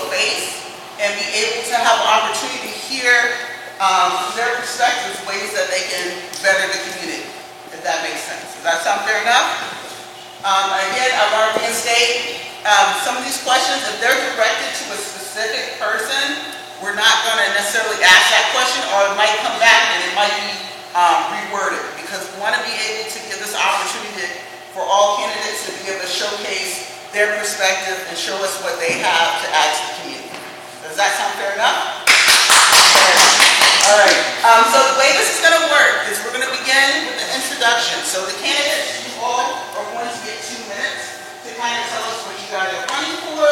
face and be able to have an opportunity to hear their perspectives, ways that they can better the community, if that makes sense. Does that sound fair enough? Again, I want to reinstate some of these questions. If they're directed to a specific person, we're not going to necessarily ask that question, or it might come back and it might be reworded, because we want to be able to give this opportunity for all candidates to be able to showcase their perspective and show us what they have to add to the community. Does that sound fair enough? All right. So the way this is going to work is we're going to begin with the introduction. So the candidates, you all are going to get 2 minutes to kind of tell us what you guys are running for,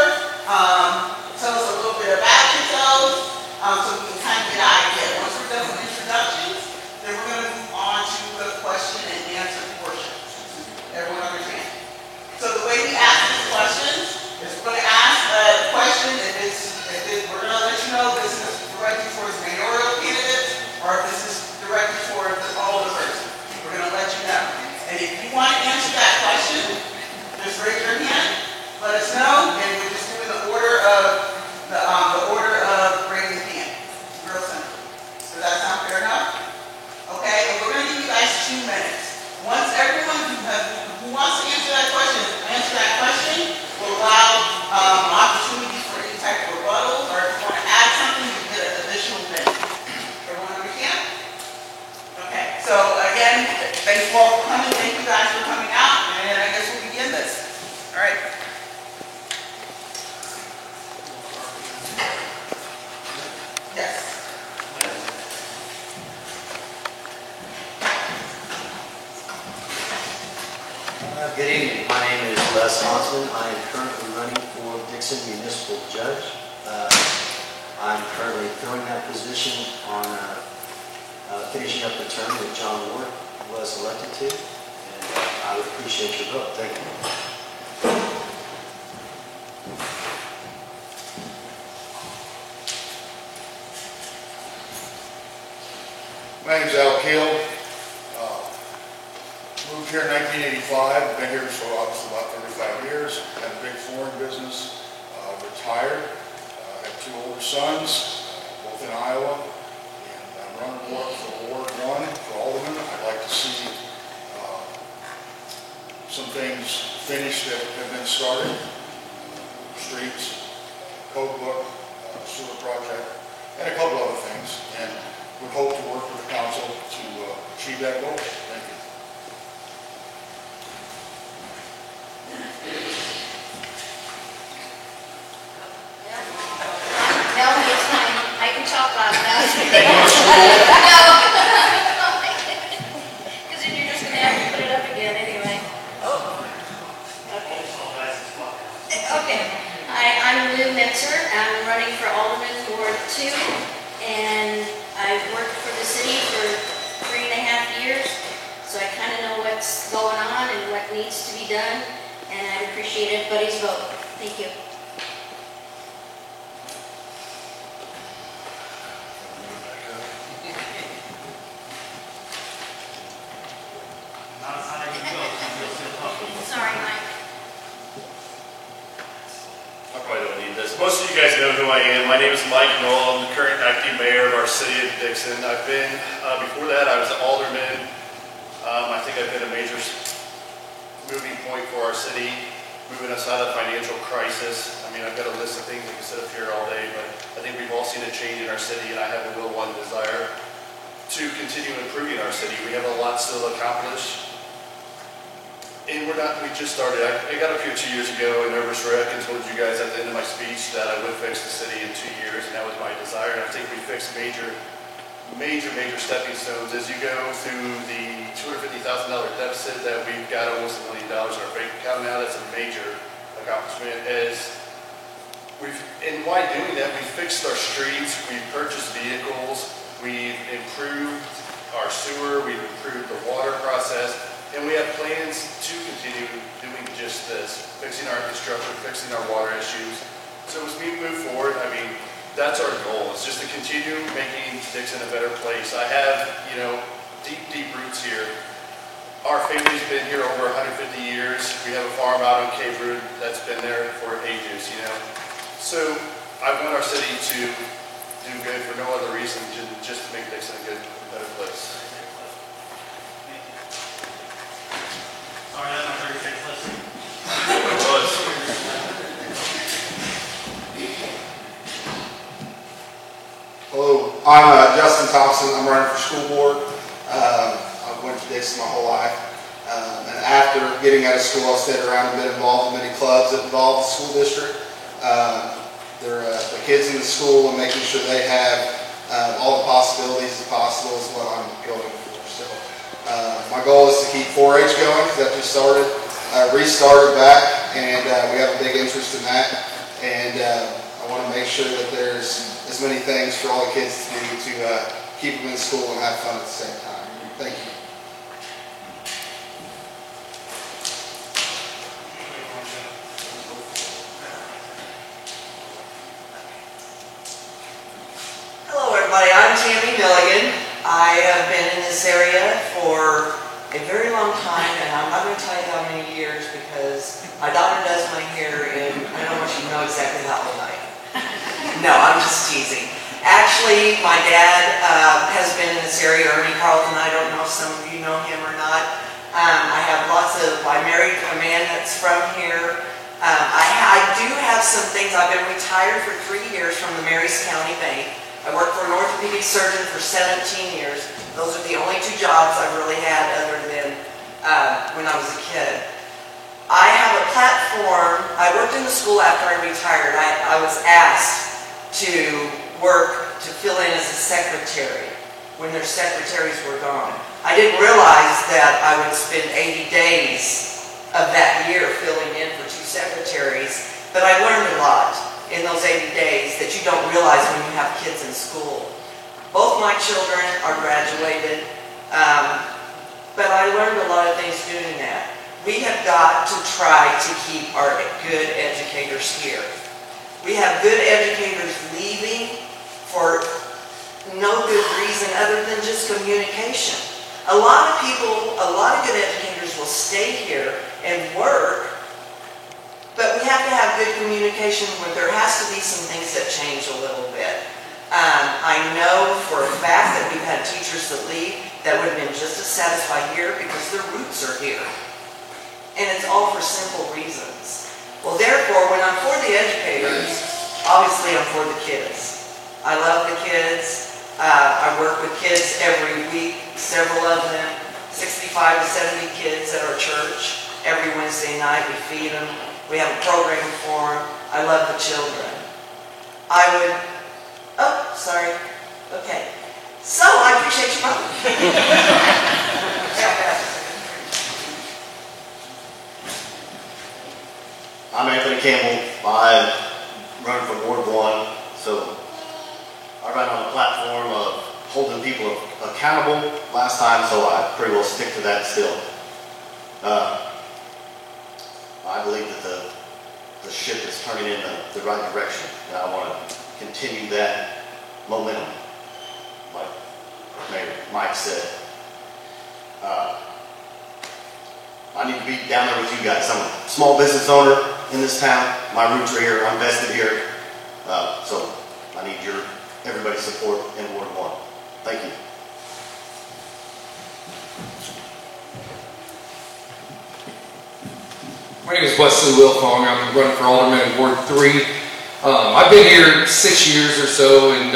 tell us a little bit about yourselves, so we can kind of get an idea. Once we're done with introductions, then we're going to move on to the question and answer portion. Everyone understand? So the way we ask these questions is we're going to ask a question we're going to let you know this is directed towards mayoral candidates or if this is directed towards all the person. We're going to let you know. And if you want to answer that question, just raise your hand, let us know, and we're just doing the order of raising hand. Real simple. Does that sound fair enough? Okay, and we're going to give you guys 2 minutes. Once everyone who wants to answer that question will allow opportunity for any type of rebuttals, or if you want to add something, you get an additional minute. Everyone understand? Okay, so again, thanks you all for coming. Thank you guys for coming out, and I guess we'll begin this. All right. Yes. Good evening. My name is Les Hosman. I am currently running for Dixon Municipal Judge. I'm currently filling that position on finishing up the term that John Ward was elected to, and I would appreciate your vote. Thank you. My name is Al Keel. Moved here in 1985. Been here for obviously about 35 years. Had a big flooring business. Retired. Had 2 older sons, both in Iowa. And I'm running for Ward 1 for Alderman. I'd like to see some things finished that have been started. Streets, code book, sewer project, and a couple other things. And we hope to work with the council to achieve that goal. Thank you. No, it's fine. I can talk loud enough. No. Because then you're just going to have to put it up again anyway. Oh. Okay. Okay. I'm Lou Mitzer. I'm running for Alderman Ward 2. And I've worked for the city for 3.5 years. So I kind of know what's going on and what needs to be done. And I'd appreciate everybody's vote. Thank you. Sorry, Mike. I probably don't need this. Most of you guys know who I am. My name is Mike Knoll. I'm the current acting mayor of our city of Dixon. I've been, before that, I was an alderman. I think I've been a major moving point for our city, moving us out of financial crisis. I mean, I've got a list of things I can sit up here all day, but I think we've all seen a change in our city, and I have a will, one desire to continue improving our city. We have a lot still to accomplish. And we just started. I got up here 2 years ago in nervous wreck and told you guys at the end of my speech that I would fix the city in 2 years, and that was my desire. And I think we fixed major stepping stones. As you go through the $250,000 deficit that we've got almost $1 million in our bank account now, that's a major accomplishment. And why doing that? We fixed our streets, we've purchased vehicles, we've improved our sewer, we've improved the water process. And we have plans to continue doing just this, fixing our infrastructure, fixing our water issues. So as we move forward, I mean, that's our goal. It's just to continue making Dixon a better place. I have, deep roots here. Our family's been here over 150 years. We have a farm out on Cape Root that's been there for ages, So I want our city to do good for no other reason than just to make Dixon a good, better place. Sorry, that's my 36 list. It was. Hello, I'm Justin Thompson. I'm running for school board. I went to Dixon my whole life. And after getting out of school, I stayed around and been involved in many clubs that involve the school district. They're the kids in the school and making sure they have all the possibilities as possible is what I'm going for. So my goal is to keep 4-H going because that just restarted back, and we have a big interest in that. And I want to make sure that there's as many things for all the kids to do to keep them in school and have fun at the same time. Thank you. Hello everybody, I'm Tammy Milligan. I have been in this area for a very long time, and I'm not going to tell you how many years because my daughter does my hair and I don't want you to know exactly how old I am. No, I'm just teasing. Actually, my dad has been in this area, Ernie Carlton. I don't know if some of you know him or not. I married a man that's from here. I do have some things. I've been retired for 3 years from the Marys County Bank. I worked for an orthopedic surgeon for 17 years. Those are the only 2 jobs I've really had other than when I was a kid. I have a platform. I worked in the school after I retired. I was asked to work to fill in as a secretary when their secretaries were gone. I didn't realize that I would spend 80 days of that year filling in for 2 secretaries, but I learned a lot in those 80 days that you don't realize when you have kids in school. Both my children are graduated, but I learned a lot of things doing that. We have got to try to keep our good educators here. We have good educators leaving for no good reason other than just communication. A lot of people, a lot of good educators will stay here and work, but we have to have good communication where there has to be some things that change a little bit. I know for a fact that we've had teachers that leave that would have been just as satisfied here because their roots are here. And it's all for simple reasons. Well, therefore, when I'm for the educators, obviously I'm for the kids. I love the kids. I work with kids every week, several of them, 65 to 70 kids at our church. Every Wednesday night we feed them. We have a program for them. I love the children. Sorry. Okay. So, I appreciate your vote. I'm Anthony Campbell. I run for Ward 1, so I run on a platform of holding people accountable last time, so I pretty well stick to that still. I believe that the ship is turning in the right direction, and I want to continue that momentum, like Mayor Mike said. I need to be down there with you guys. I'm a small business owner in this town. My roots are here. I'm vested here. So I need everybody's support in Ward 1. Thank you. My name is Wesley Wilfong. I'm running for Alderman in Ward 3. I've been here 6 years or so and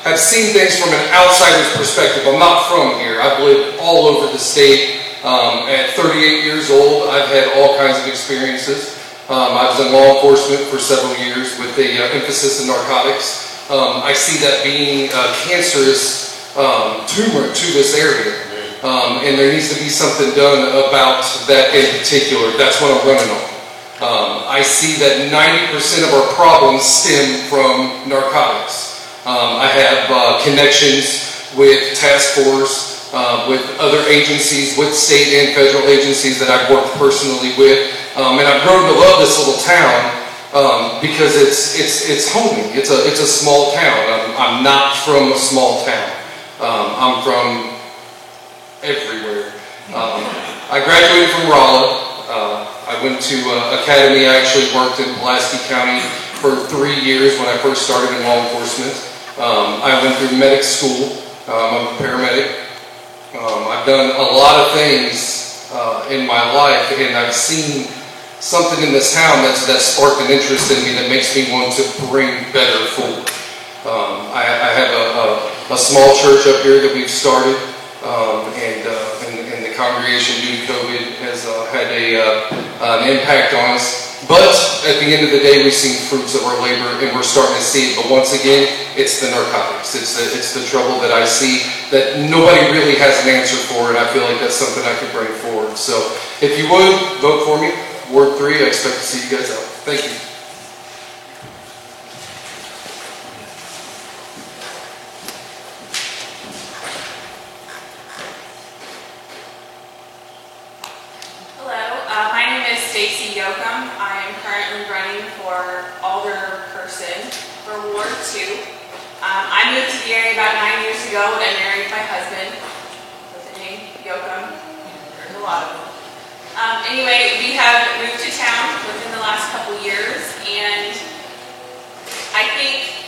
have seen things from an outsider's perspective. I'm not from here. I've lived all over the state. At 38 years old, I've had all kinds of experiences. I was in law enforcement for several years with an emphasis in narcotics. I see that being a cancerous tumor to this area. And there needs to be something done about that in particular. That's what I'm running on. I see that 90% of our problems stem from narcotics. I have connections with task force, with other agencies, with state and federal agencies that I've worked personally with. And I've grown to love this little town because it's homey. It's a small town. I'm not from a small town. I'm from everywhere. I graduated from Rolla. I went to Academy. I actually worked in Pulaski County for 3 years when I first started in law enforcement. I went through medic school. I'm a paramedic. I've done a lot of things in my life, and I've seen something in this town that sparked an interest in me that makes me want to bring better forward. I have a small church up here that we've started, and the congregation due to COVID has had an impact on us. But at the end of the day, we've seen fruits of our labor, and we're starting to see it. But once again, it's the narcotics. It's the trouble that I see that nobody really has an answer for, and I feel like that's something I can bring forward. So if you would, vote for me. Ward 3, I expect to see you guys out. Thank you. My name is Stacy Yoakum. I am currently running for alderperson for Ward 2. I moved to the area about 9 years ago and I married my husband with the name Yoakum. There's a lot of them. Anyway, we have moved to town within the last couple years, and I think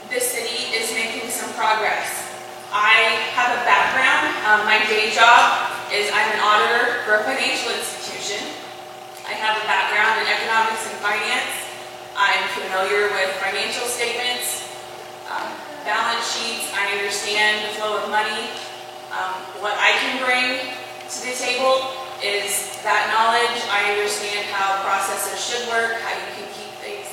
this city is making some progress. I have a background. My day job is I'm an auditor for a financial institution. I have a background in economics and finance. I'm familiar with financial statements, balance sheets. I understand the flow of money. What I can bring to the table is that knowledge. I understand how processes should work, how you can keep things,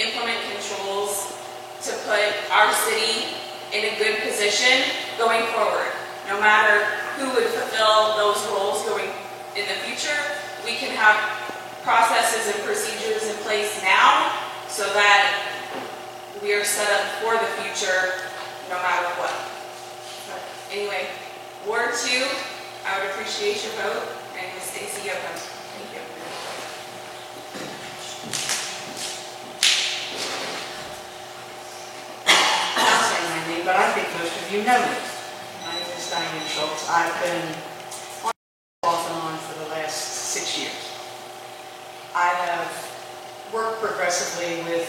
implement controls to put our city in a good position going forward. No matter who would fulfill those roles going in the future, we can have processes and procedures in place now so that we are set up for the future no matter what. But anyway, Ward 2, I would appreciate your vote. My name is Stacy Yoakum. Thank you. I'll say my name, but I think most of you know me. My name is Diane Schultz. I've been off and on for the last 6 years. I have worked progressively with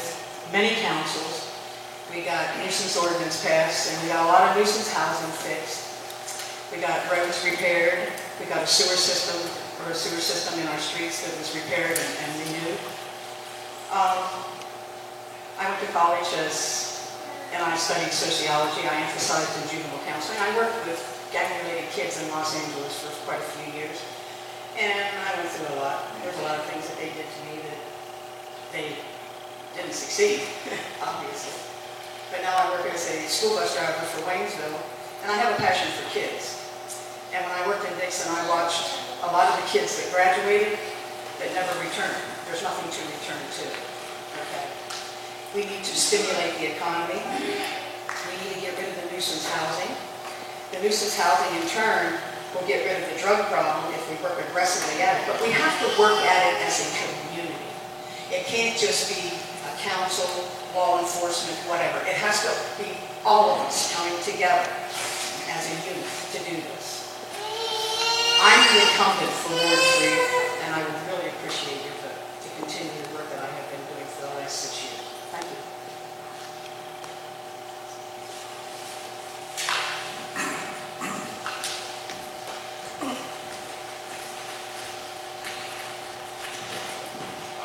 many councils. We got nuisance ordinance passed, and we got a lot of nuisance housing fixed. We got roads repaired. We got a sewer system in our streets that was repaired and renewed. I went to college and I studied sociology. I emphasized in juvenile counseling. I worked with gang-related kids in Los Angeles for quite a few years. And I went through a lot. There's a lot of things that they did to me that they didn't succeed, obviously. But now I work as a school bus driver for Waynesville, and I have a passion for kids. And when I worked in Dixon, I watched a lot of the kids that graduated that never returned. There's nothing to return to. Okay. We need to stimulate the economy. We need to get rid of the nuisance housing. The nuisance housing, in turn, will get rid of the drug problem if we work aggressively at it. But we have to work at it as a community. It can't just be a council, law enforcement, whatever. It has to be all of us coming together as a unit to do this. I'm the incumbent for Ward 3, and I would really appreciate your vote to continue the work that I have been doing for the last 6 years. Thank you.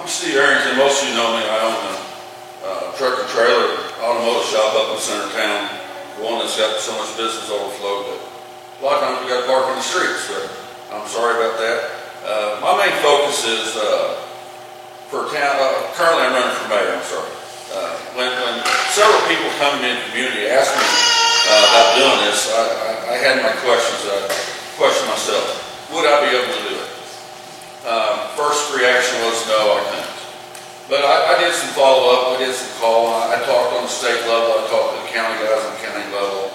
I'm Steve Arrington. Most of you know me. I own a truck and trailer automotive shop up in center town. The one that's got so much business overflow that a lot of times we got to park in the streets, but I'm sorry about that. My main focus is for town. Currently, I'm running for mayor. I'm sorry. When several people come in the community ask me about doing this, I had my questions. I questioned myself: would I be able to do it? First reaction was no, I couldn't. But I did some follow-up. I did some call. I talked on the state level. I talked to the county guys on the county level.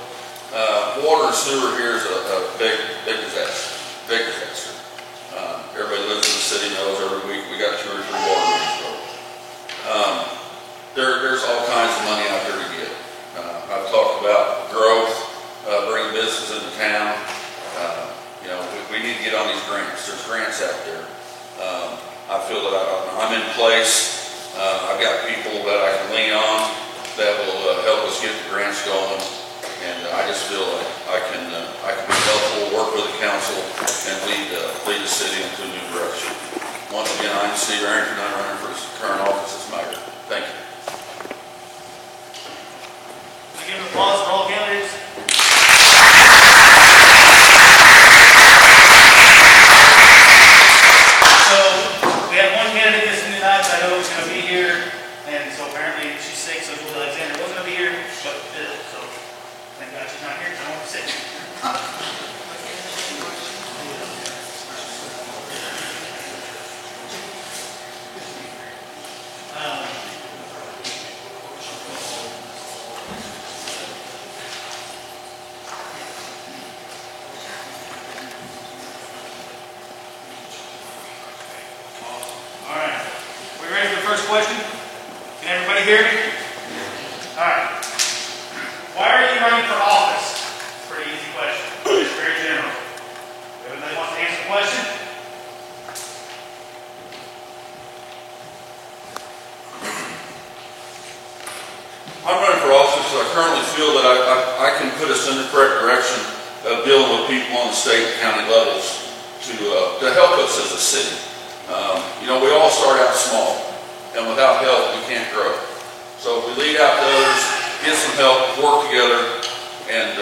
Water and sewer here is a big disaster. Big disaster. Everybody lives in the city knows every week we got 2 or 3 water mains broke. There's all kinds of money out there to get. I've talked about growth, bringing business into town. We need to get on these grants. There's grants out there. I feel that I'm in place. I've got people that I can lean on that will help us get the grants going. And I just feel like I can be helpful, work with the council, and lead the city into a new direction. Once again, I'm Steve Arrington. I'm running for current office as mayor. Thank you. Can I give an applause for all candidates? So, we have one candidate missing tonight, so I know he's going to be here, and so apparently she's sick, so Julie Alexander was going to be here, but so thank God she's not here, because I won't be sick. All right. We ready for the first question? Can everybody hear me? All right. Why are you running for office? Pretty easy question. It's very general. Everybody wants to answer the question? I'm running for office because I currently feel that I can put us in the correct direction of dealing with people on the state and county levels to help us as a city. You know, we all start out small, and without help, we can't grow. So if we lead out to others, get some help, work together, and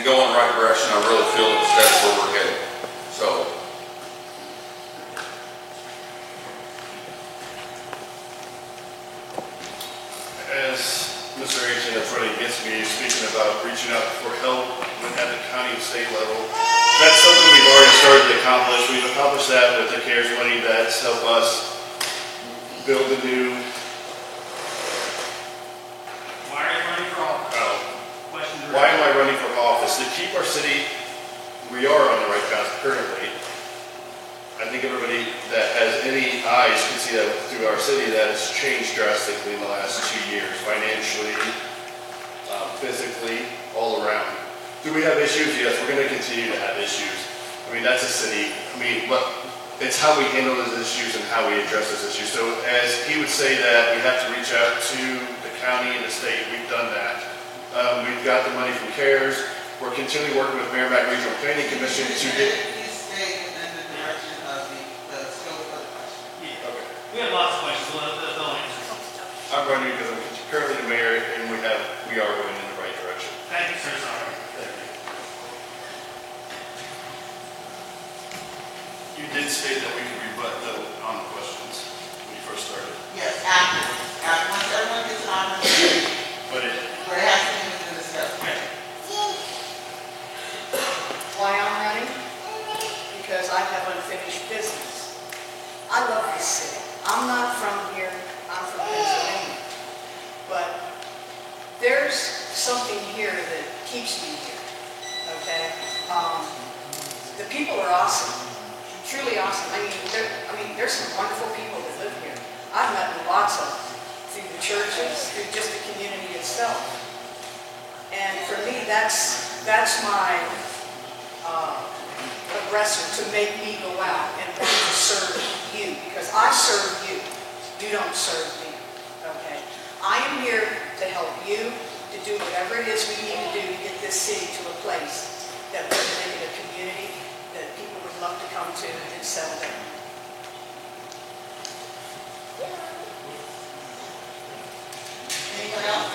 go in the right direction, I really feel that's where we're headed. So. As Mr. H. that's what he gets me, speaking about reaching out for help at the county and state level. That's something we've already started to accomplish. We've accomplished that with the CARES money that's helped us build a new. Why are you running for office? Why am I running for office? To keep our city, we are on the right path currently. I think everybody that has any eyes can see that through our city that has changed drastically in the last 2 years, financially, physically, all around. Do we have issues? Yes, we're going to continue to have issues. I mean, that's a city. I mean, it's how we handle those issues and how we address those issues. So as he would say that we have to reach out to the county and the state, we've done that. We've got the money from CARES. We're continually working with Merrimack Regional Planning Commission to get. Please stay within the direction of the scope of the question. Yeah. Okay. We have lots of questions. They'll answer. I'm running because I'm currently the mayor, and we are going in the right direction. Thank you, sir. Sorry. Thank you. You did state that we could rebut on the questions when you first started. Yes, after. Once everyone gets an opportunity, But it but it has to be within the scope. Okay. Why I'm running? Because I have unfinished business. I love this city. I'm not from here, I'm from Pennsylvania. But there's something here that keeps me here, okay? The people are awesome, truly awesome. I mean, there's some wonderful people that live here. I've met lots of them through the churches, through just the community itself. And for me, that's my aggressor to make me go out and want to serve you, because I serve you. You don't serve me, okay? I am here to help you to do whatever it is we need to do to get this city to a place that we're living in a community that people would love to come to and settle down. Anyone else?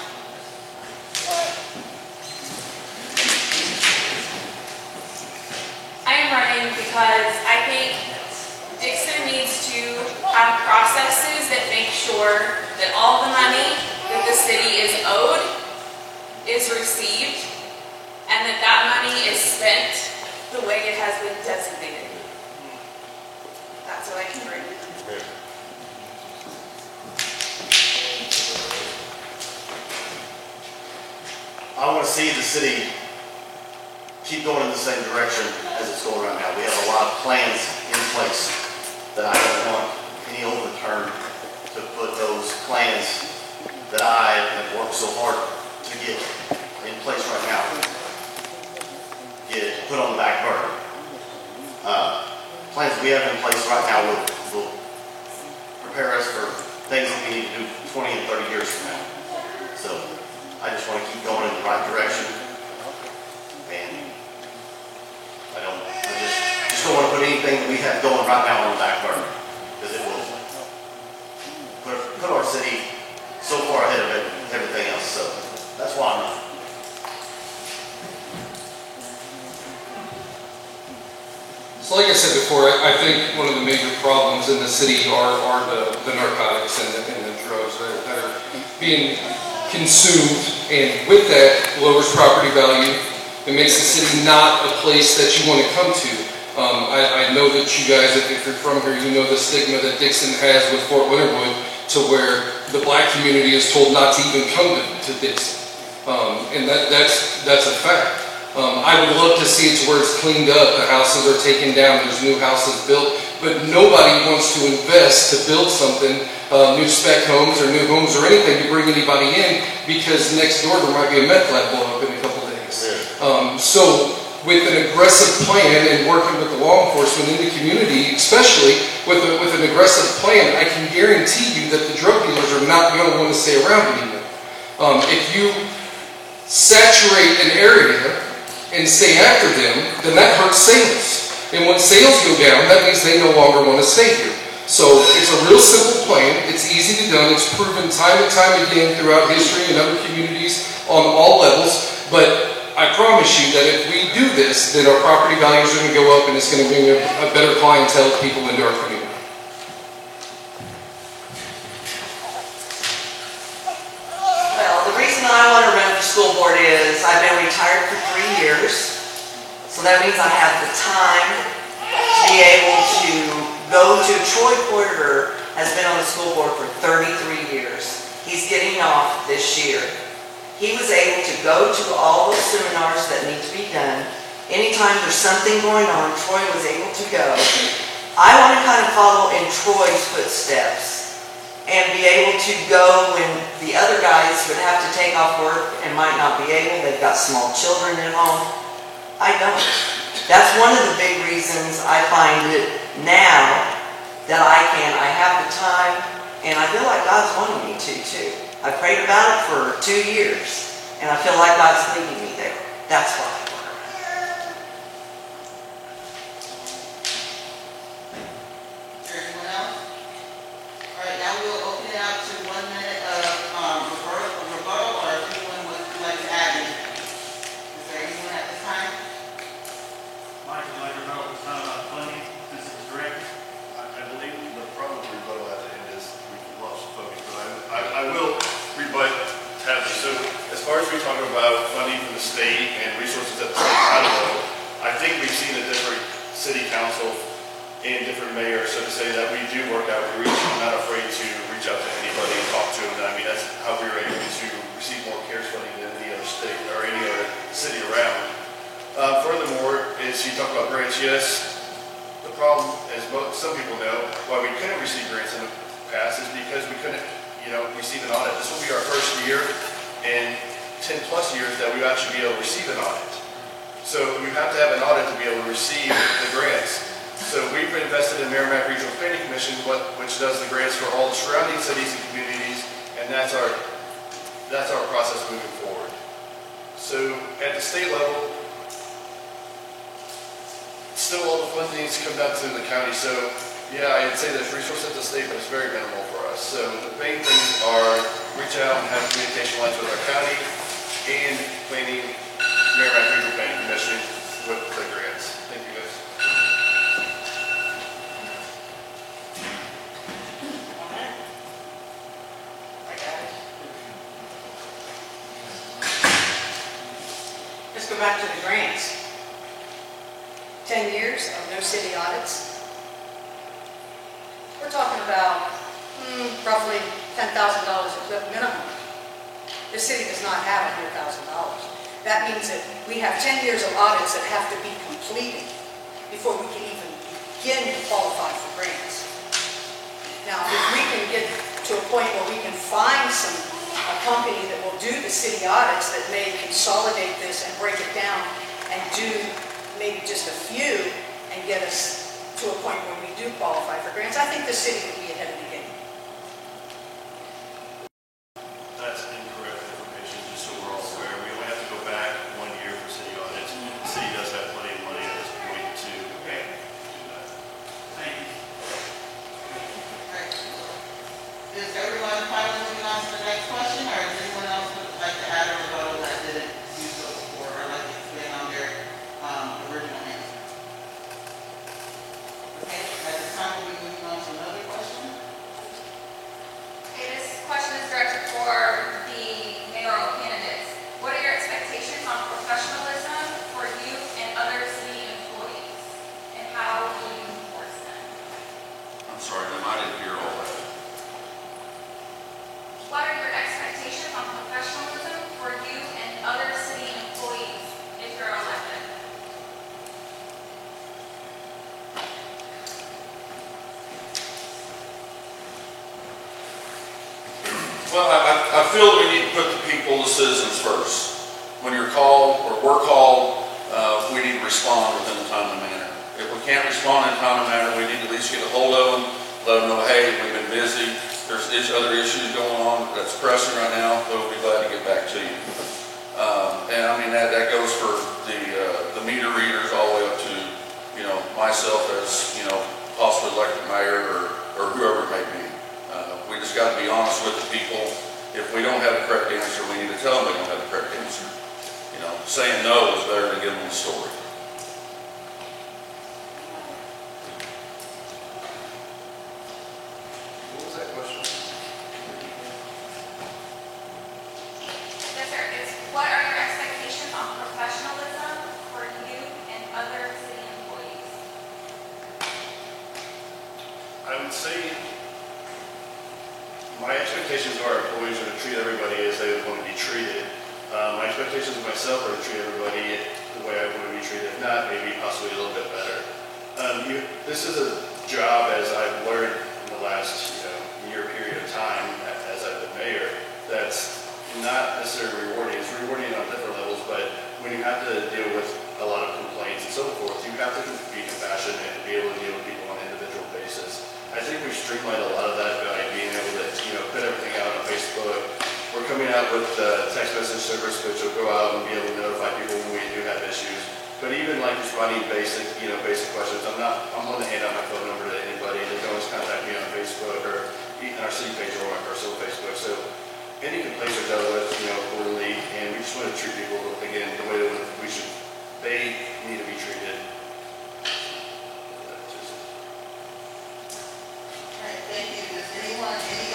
I am running because I think Dixon needs to have processes that make sure that all the money that the city is owed is received, and that money is spent the way it has been designated. That's what I can bring. I want to see the city keep going in the same direction as it's going right now. We have a lot of plans in place that I don't want any overturn to put those plans that I have worked so hard to get in place right now, get put on the back burner. Plans we have in place right now will prepare us for things that we need to do 20 and 30 years from now. So I just want to keep going in the right direction. And I just don't want to put anything that we have going right now on the back burner, because it will put our city so far ahead of everything else. So that's why I'm not. So like I said before, I think one of the major problems in the city are the narcotics and the drugs that are being consumed, and with that lowers property value. It makes the city not a place that you want to come to. I know that you guys, if you're from here, you know the stigma that Dixon has with Fort Leonard Wood, to where the black community is told not to even come to Dixon. And that's a fact. I would love to see it to where it's cleaned up, the houses are taken down, there's new houses built, but nobody wants to invest to build something, new spec homes or new homes or anything to bring anybody in, because next door there might be a meth lab blow up in a couple days. So with an aggressive plan and working with the law enforcement in the community, especially with an aggressive plan, I can guarantee you that the drug dealers are not going to want to stay around anymore. If you saturate an area and stay after them, then that hurts sales. And when sales go down, that means they no longer want to stay here. So it's a real simple plan. It's easy to do. It's proven time and time again throughout history and other communities on all levels. But I promise you that if we do this, then our property values are going to go up, and it's going to bring a better clientele of people into our community. Well, the reason I want to run for school board is I've been retired for 3 years, so that means I have the time to be able to go to Troy Porter, has been on the school board for 33 years. He's getting off this year. He was able to go to all those seminars that need to be done. Anytime there's something going on, Troy was able to go. I want to kind of follow in Troy's footsteps and be able to go when the other guys would have to take off work and might not be able. They've got small children at home. I don't. That's one of the big reasons I find it now that I have the time, and I feel like God's wanting me to too. I prayed about it for 2 years, and I feel like God's leading me there. That's why. Is there anyone else? All right, now we'll open it up to 1 minute of rebuttal, or if anyone would like to add anything. Is there anyone at this time? Mike, would like to know what's not about funding, since it's direct. I believe the problem with rebuttal at the end is we've lost focus, but I will rebut Tabby. So as far as we talk about funding from the state and resources at the state, I don't know. I think we've seen a different city council and different mayors, so to say, that we do work outreach. I'm not afraid to reach out to anybody and talk to them. I mean, that's how we were able to receive more CARES funding than any other state or any other city around. Furthermore, is you talk about grants. Yes, the problem, as some people know, why we couldn't receive grants in the past is because we couldn't, receive an audit. This will be our first year in 10 plus years that we actually be able to receive an audit. So you have to have an audit to be able to receive the grants. So we've invested in Merrimack Regional Planning Commission, which does the grants for all the surrounding cities and communities, and that's our process moving forward. So at the state level, still all the fundings come down to the county. So yeah, I'd say there's resources at the state, but it's very minimal for us. So the main things are reach out and have communication lines with our county and planning, Merrimack Regional Planning Commission with the grants. Thank you guys. Let's go back to the grants. 10 years of no city audits. We're talking about roughly $10,000 a clip minimum. The city does not have $100,000. That means that we have 10 years of audits that have to be completed before we can even begin to qualify for grants. Now, if we can get to a point where we can find a company that will do the city audits that may consolidate this and break it down and do maybe just a few and get us to a point where we do qualify for grants, I think the city would be ahead of the game. people, the citizens first. When you're called, or we're called, we need to respond within a timely manner. If we can't respond in a timely manner, we need to at least get a hold of them, let them know, hey, we've been busy, there's other issues going on that's pressing right now, but we'll be glad to get back to you. And I mean, that goes for the meter readers all the way up to, you know, myself as, you know, possibly elected mayor or whoever it may be. We just got to be honest with the people. If we don't have the correct answer, we need to tell them we don't have the correct answer. You know, saying no is better than giving them a story. What was that question? Yes, sir. What are your expectations on professionalism for you and other city employees? I would say my expectations of our employees are to treat everybody as they would want to be treated. My expectations of myself are to treat everybody the way I want to be treated, if not, maybe possibly a little bit better. This is a job, as I've learned in the last year period of time, as I've been mayor, that's not necessarily rewarding. It's rewarding on different levels, but when you have to deal with a lot of complaints and so forth, you have to be compassionate and be able to deal with people on an individual basis. I think we've streamlined a lot of that by being able to, put everything out on Facebook. We're coming out with text message service, which will go out and be able to notify people when we do have issues. But even like responding basic questions, I'm willing to hand out my phone number to anybody. They can always contact me on Facebook or on our city page or on my personal Facebook. So any complaints are dealt with, quarterly, and we just want to treat people again the way that they need to be treated. Thank you. Does anyone, any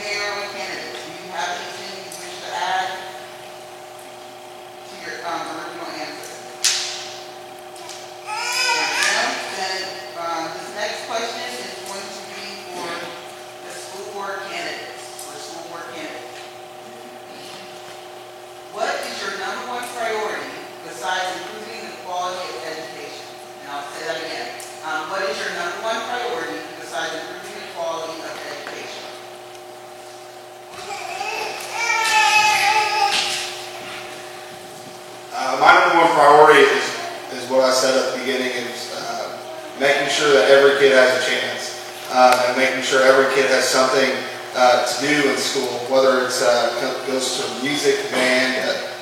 mayoral candidates, do you have anything you wish to add to your original answer? Then this next question is going to be for the school board candidates, What is your number one priority besides improving the quality of education? And I'll say that again. What is your number one priority besides improving the quality of education? My number one priority is what I said at the beginning, is making sure that every kid has a chance, and making sure every kid has something to do in school, whether it's goes to music, band,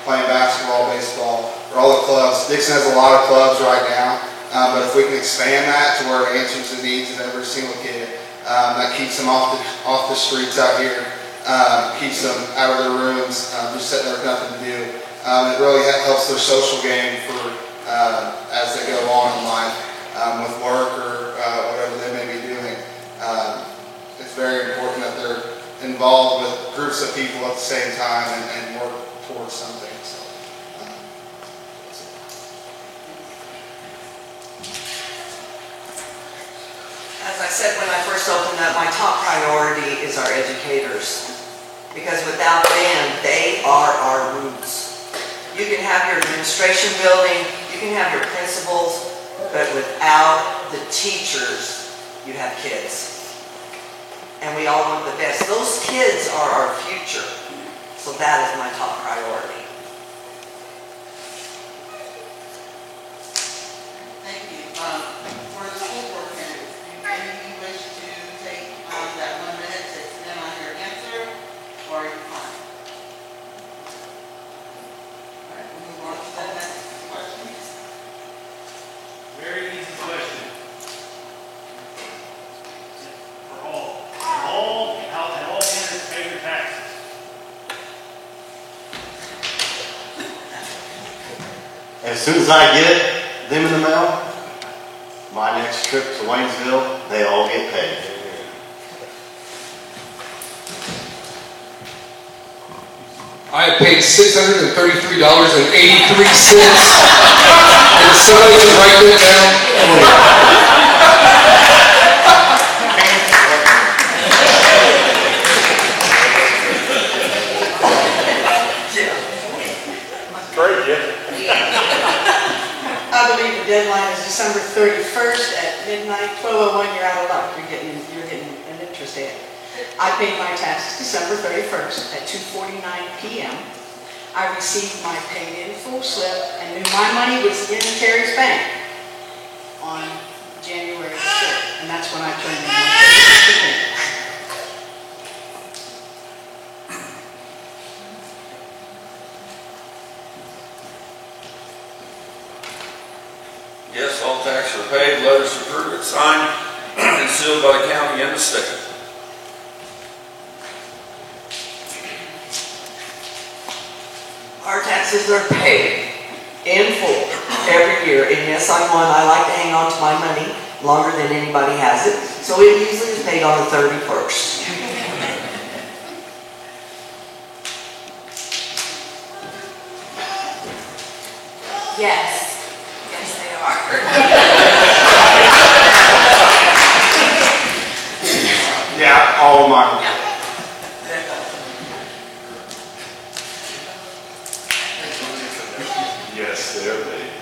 playing basketball, baseball, or all the clubs. Dixon has a lot of clubs right now, but if we can expand that to where it answers the needs of every single kid, that keeps them off the streets out here, keeps them out of their rooms, just sitting there with nothing to do. It really helps their social game for as they go on in life, with work or whatever they may be doing. It's very important that they're involved with groups of people at the same time and work towards something. So, As I said when I first opened up, my top priority is our educators. Because without them, they are our roots. You can have your administration building, you can have your principals, but without the teachers, you have kids. And we all want the best. Those kids are our future. So that is my top priority. Thank you. For the school board candidates, do you wish to take that 1 minute to extend on your answer, or are you fine? All right, we'll move on to the next question. Very easy question. For all candidates pay their taxes. As soon as I get them in the mail, my next trip to Waynesville, they all get paid. I have paid $633.83, and somebody can write that down. Great, yeah. I believe the deadline is December 31st at midnight, 12:01, you're out of luck. You're getting an interest ad. I paid my taxes December 31st at 2:49 p.m. I received my paid in full slip and knew my money was in Terry's bank on January 4th, and that's when I turned in my certificate. Yes, all taxes are paid, letters approved, signed, and sealed by the county and the state. Our taxes are paid in full every year, and yes, I'm one, I like to hang on to my money longer than anybody has it, so it usually is paid on the 31st. Yes. Yes, they are. Yeah, all of mine. Yes, they are paid.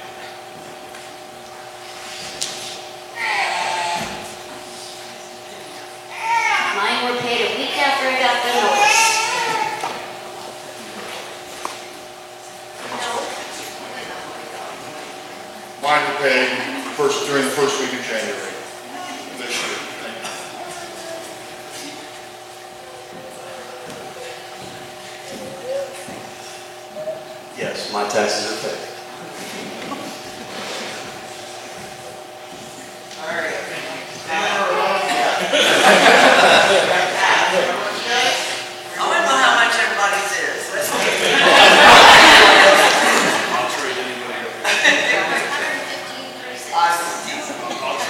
Mine were paid a week after I got the notice. Mine were paid during the first week of January this year. Yes, my taxes are paid. All right. I want to know how much everybody's is. Let's see. I'll trade anybody up.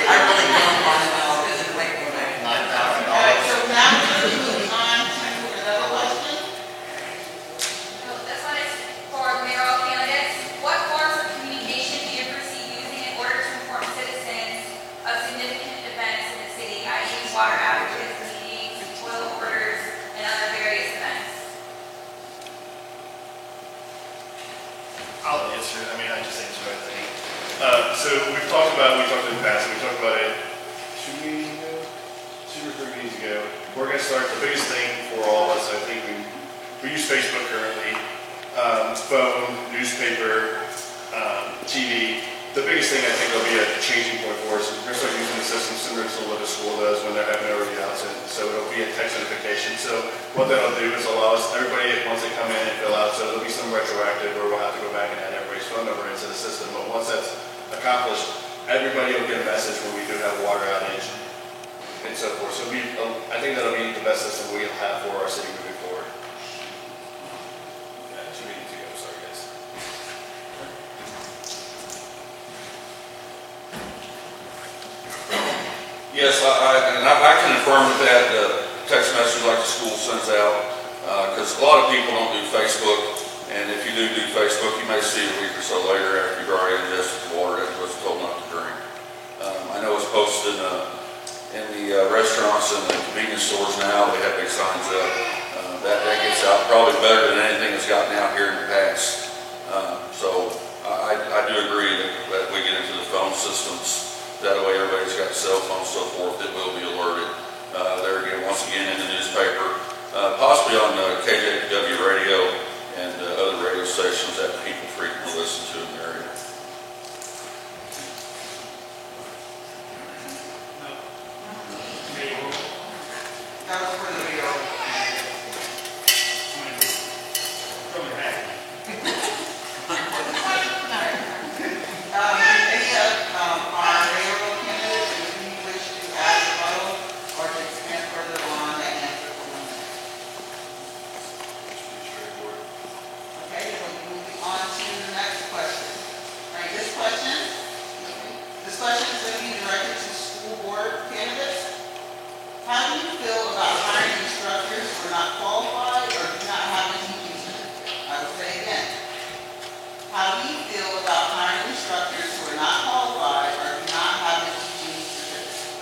I really don't want to know because it makes me mad. All right, so now we're moving on to another question. This one is for mayoral candidates. What forms of communication do you foresee using in order to inform citizens of significant events in the city, i.e. water outages, meetings, oil orders, and other various events? I'll answer it. I mean, I just answered, I think. So we talked in the past, we talked about it 2 meetings ago, 2 or 3 meetings ago. We're going to start, the biggest thing for all of us, I think we use Facebook currently, phone, newspaper, TV. The biggest thing I think will be a changing point for us is we're going to start using the system similar to what the school does when they're having early outs, and so it'll be a text notification. So what that'll do is allow us, everybody, once they come in and fill out, so there'll be some retroactive where we'll have to go back and add everybody's phone number into the system. But once that's accomplished, everybody will get a message when we do have a water outage and so forth. So I think that'll be the best system we'll have for our city moving forward. Yeah, 2 meetings ago, sorry guys. Yes, I can affirm that text message like the school sends out, because a lot of people don't do Facebook, and if you do Facebook, you may see it a week or so later after you've already ingested the water that was told not to drink. I know it's posted in the restaurants and the convenience stores now. They have big signs up. That gets out probably better than anything that's gotten out here in the past. So I do agree that we get into the phone systems. That way everybody's got cell phones, so forth, that will be alerted. There again, once again, in the newspaper, possibly on KJPW radio and other radio stations that people frequently listen to in the area. That was for the video. Throw it back. Any of our mayoral candidates, if you wish to add a vote or to expand further on that answer for 1 minute. Okay, then we'll be moving on to the next question. All right, this question is going to be directed to school board candidates. How do you feel about hiring instructors who are not qualified or do not have a teaching certificate? I will say again. How do you feel about hiring instructors who are not qualified or do not have a teaching certificate?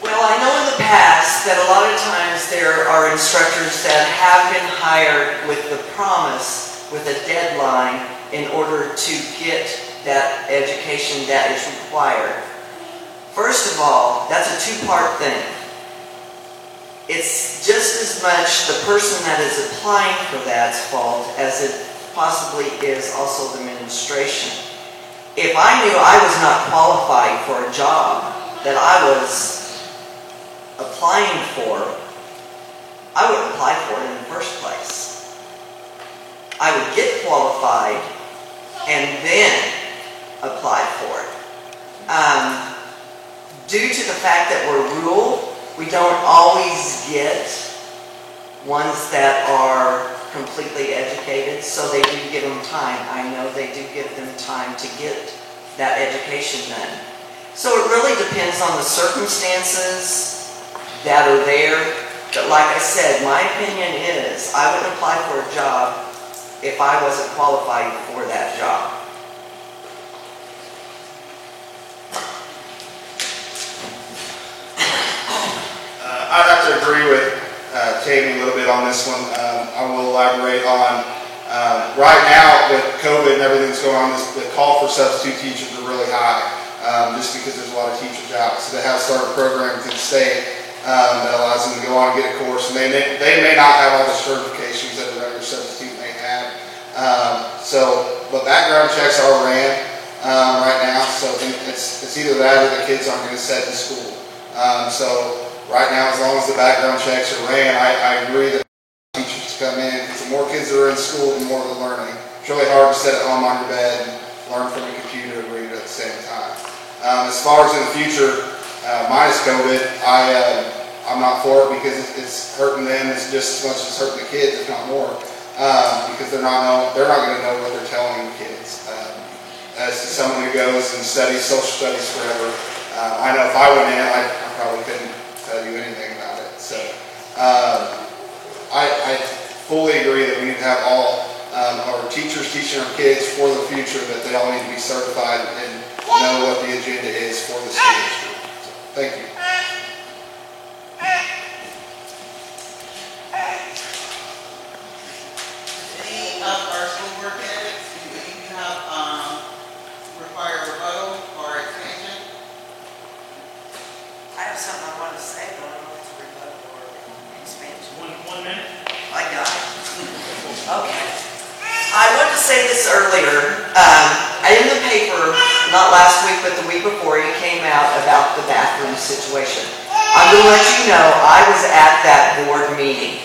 Well, I know in the past that a lot of times there are instructors that have been hired with the promise, with a deadline, in order to get that education that is required. First of all, that's a two-part thing. It's just as much the person that is applying for that's fault as it possibly is also the administration. If I knew I was not qualified for a job that I was applying for, I wouldn't apply for it in the first place. I would get qualified and then apply for it. Due to the fact that we're rural, we don't always get ones that are completely educated, so they do give them time. I know they do give them time to get that education done. So it really depends on the circumstances that are there. But like I said, my opinion is I would apply for a job if I wasn't qualified for that job. I'd have to agree with Tammy a little bit on this one. I will elaborate on, right now with COVID and everything that's going on, the call for substitute teachers are really high, just because there's a lot of teachers out. So they have started programs in the state that allows them to go on and get a course. And they may not have all the certifications that a regular substitute may have. But background checks are ran right now, so it's either that or the kids aren't going to set in school. Right now, as long as the background checks are ran, I agree that teachers to come in, because the more kids that are in school, the more they're learning. It's really hard to sit at home on your bed and learn from a computer and read at the same time. As far as in the future, minus COVID, I'm not for it because it's hurting them as just as much as it's hurting the kids, if not more, because they're not going to know what they're telling the kids. As to someone who goes and studies social studies forever, I know if I went in, I probably couldn't tell you anything about it. So I fully agree that we need to have all our teachers teaching our kids for the future, that they all need to be certified and know what the agenda is for the school district. So, thank you. Any of our school board candidates, do any of you have require rebuttal or extension? I have something I want to say, but I don't know if it's a rebuttal or expansion. 1 minute. I got it. Okay. I wanted to say this earlier. In the paper, not last week, but the week before, it came out about the bathroom situation. I'm going to let you know I was at that board meeting.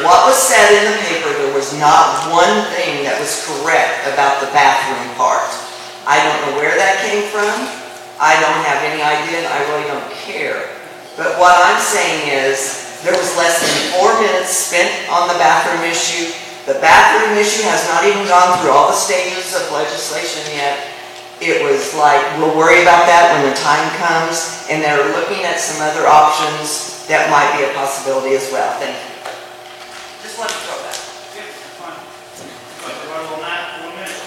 What was said in the paper, there was not one thing that was correct about the bathroom part. I don't know where that came from. I don't have any idea, and I really don't care. But what I'm saying is, there was less than 4 minutes spent on the bathroom issue. The bathroom issue has not even gone through all the stages of legislation yet. It was like, we'll worry about that when the time comes, and they're looking at some other options that might be a possibility as well. Thank you. Just wanted to throw that. Yep, that's fine. Rebuttal on that, 1 minute.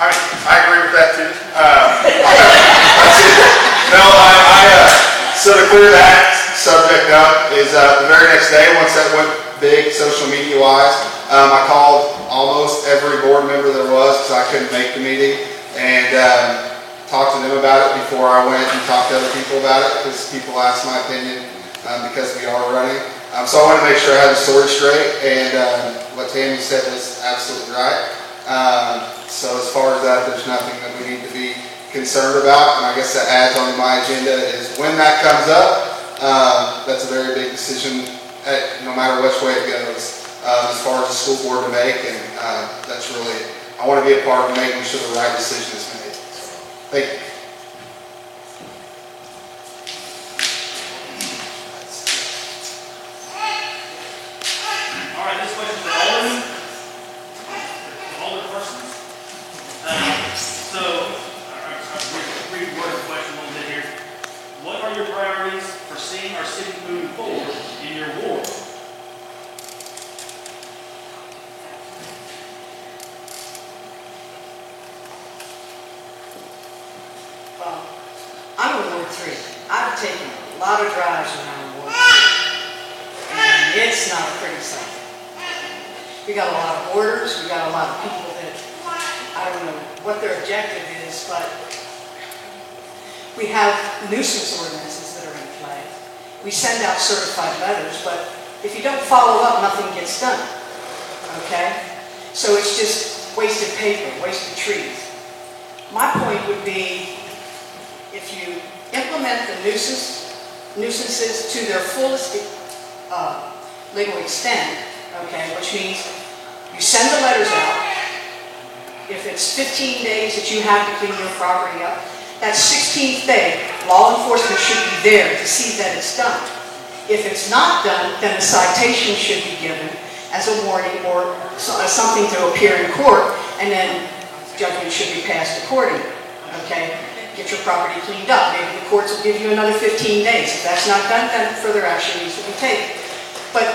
I agree with that too. So to clear that subject up is the very next day, once that went big social media wise, I called almost every board member there was because I couldn't make the meeting, and talked to them about it before I went and talked to other people about it, because people asked my opinion because we are running. So I wanted to make sure I had the story straight, and what Tammy said was absolutely right. So as far as that, there's nothing that we need to be concerned about, and I guess that adds on to my agenda is when that comes up, that's a very big decision, no matter which way it goes, as far as the school board to make, and that's really, I want to be a part of making sure the right decision is made. Thank you. All right, this question is for Alderman. Alderman persons. I'll reword the question a little bit here. What are your priorities for seeing our city moving forward in your ward? Well, I'm in Ward 3. I've taken a lot of drives around Ward 3. And it's not a pretty sight. We got a lot of orders, we got a lot of people that, I don't know what their objective is, but we have nuisance ordinances that are in play. We send out certified letters, but if you don't follow up, nothing gets done, okay? So it's just wasted paper, wasted trees. My point would be, if you implement the nuisances to their fullest legal extent, okay, which means you send the letters out. If it's 15 days that you have to clean your property up, that 16th day, law enforcement should be there to see that it's done. If it's not done, then a citation should be given as a warning or something to appear in court, and then judgment should be passed accordingly, okay? Get your property cleaned up. Maybe the courts will give you another 15 days. If that's not done, then further action needs to be taken. But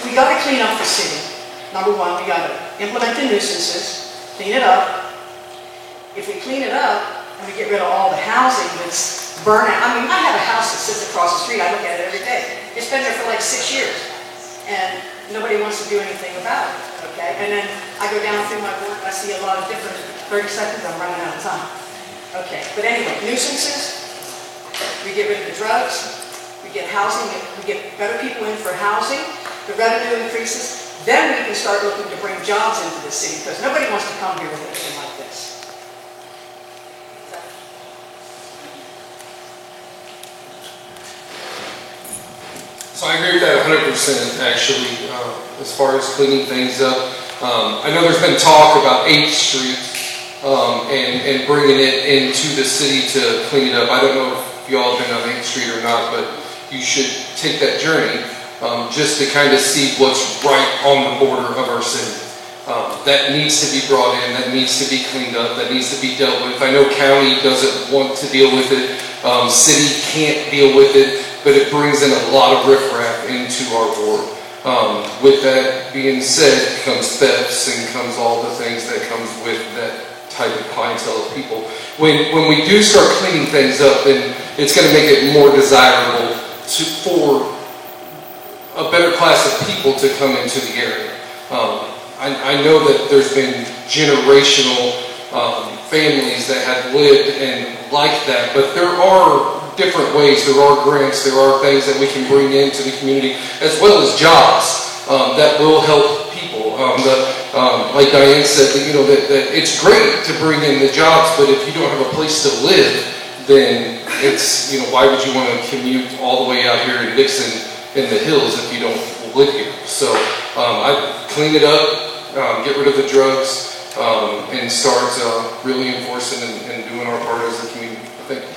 we got to clean up the city. Number one, we got to implement the nuisances, clean it up. If we clean it up and we get rid of all the housing that's burnt out. I mean, I have a house that sits across the street. I look at it every day. It's been there for like 6 years. And nobody wants to do anything about it, okay? And then I go down through my work, I see a lot of different, 30 seconds, I'm running out of time. Okay, but anyway, nuisances, we get rid of the drugs, we get housing, we get better people in for housing, the revenue increases, then we can start looking to bring jobs into the city, because nobody wants to come here with anything like this. So I agree with that 100% actually, as far as cleaning things up. I know there's been talk about 8th Street and bringing it into the city to clean it up. I don't know if you all have been on 8th Street or not, but you should take that journey just to kind of see what's right on the border of our city. That needs to be brought in, that needs to be cleaned up, that needs to be dealt with. I know county doesn't want to deal with it, city can't deal with it, but it brings in a lot of riffraff into our ward. With that being said, comes thefts and comes all the things that comes with that type of clientele of people. When we do start cleaning things up, then it's going to make it more desirable for a better class of people to come into the area. I know that there's been generational families that have lived and like that, but there are different ways, there are grants, there are things that we can bring into the community, as well as jobs that will help people. Like Diane said, that it's great to bring in the jobs, but if you don't have a place to live, then it's, why would you want to commute all the way out here in Dixon in the hills if you don't live here? So I clean it up, get rid of the drugs, and start really enforcing and doing our part as a community. Thank you.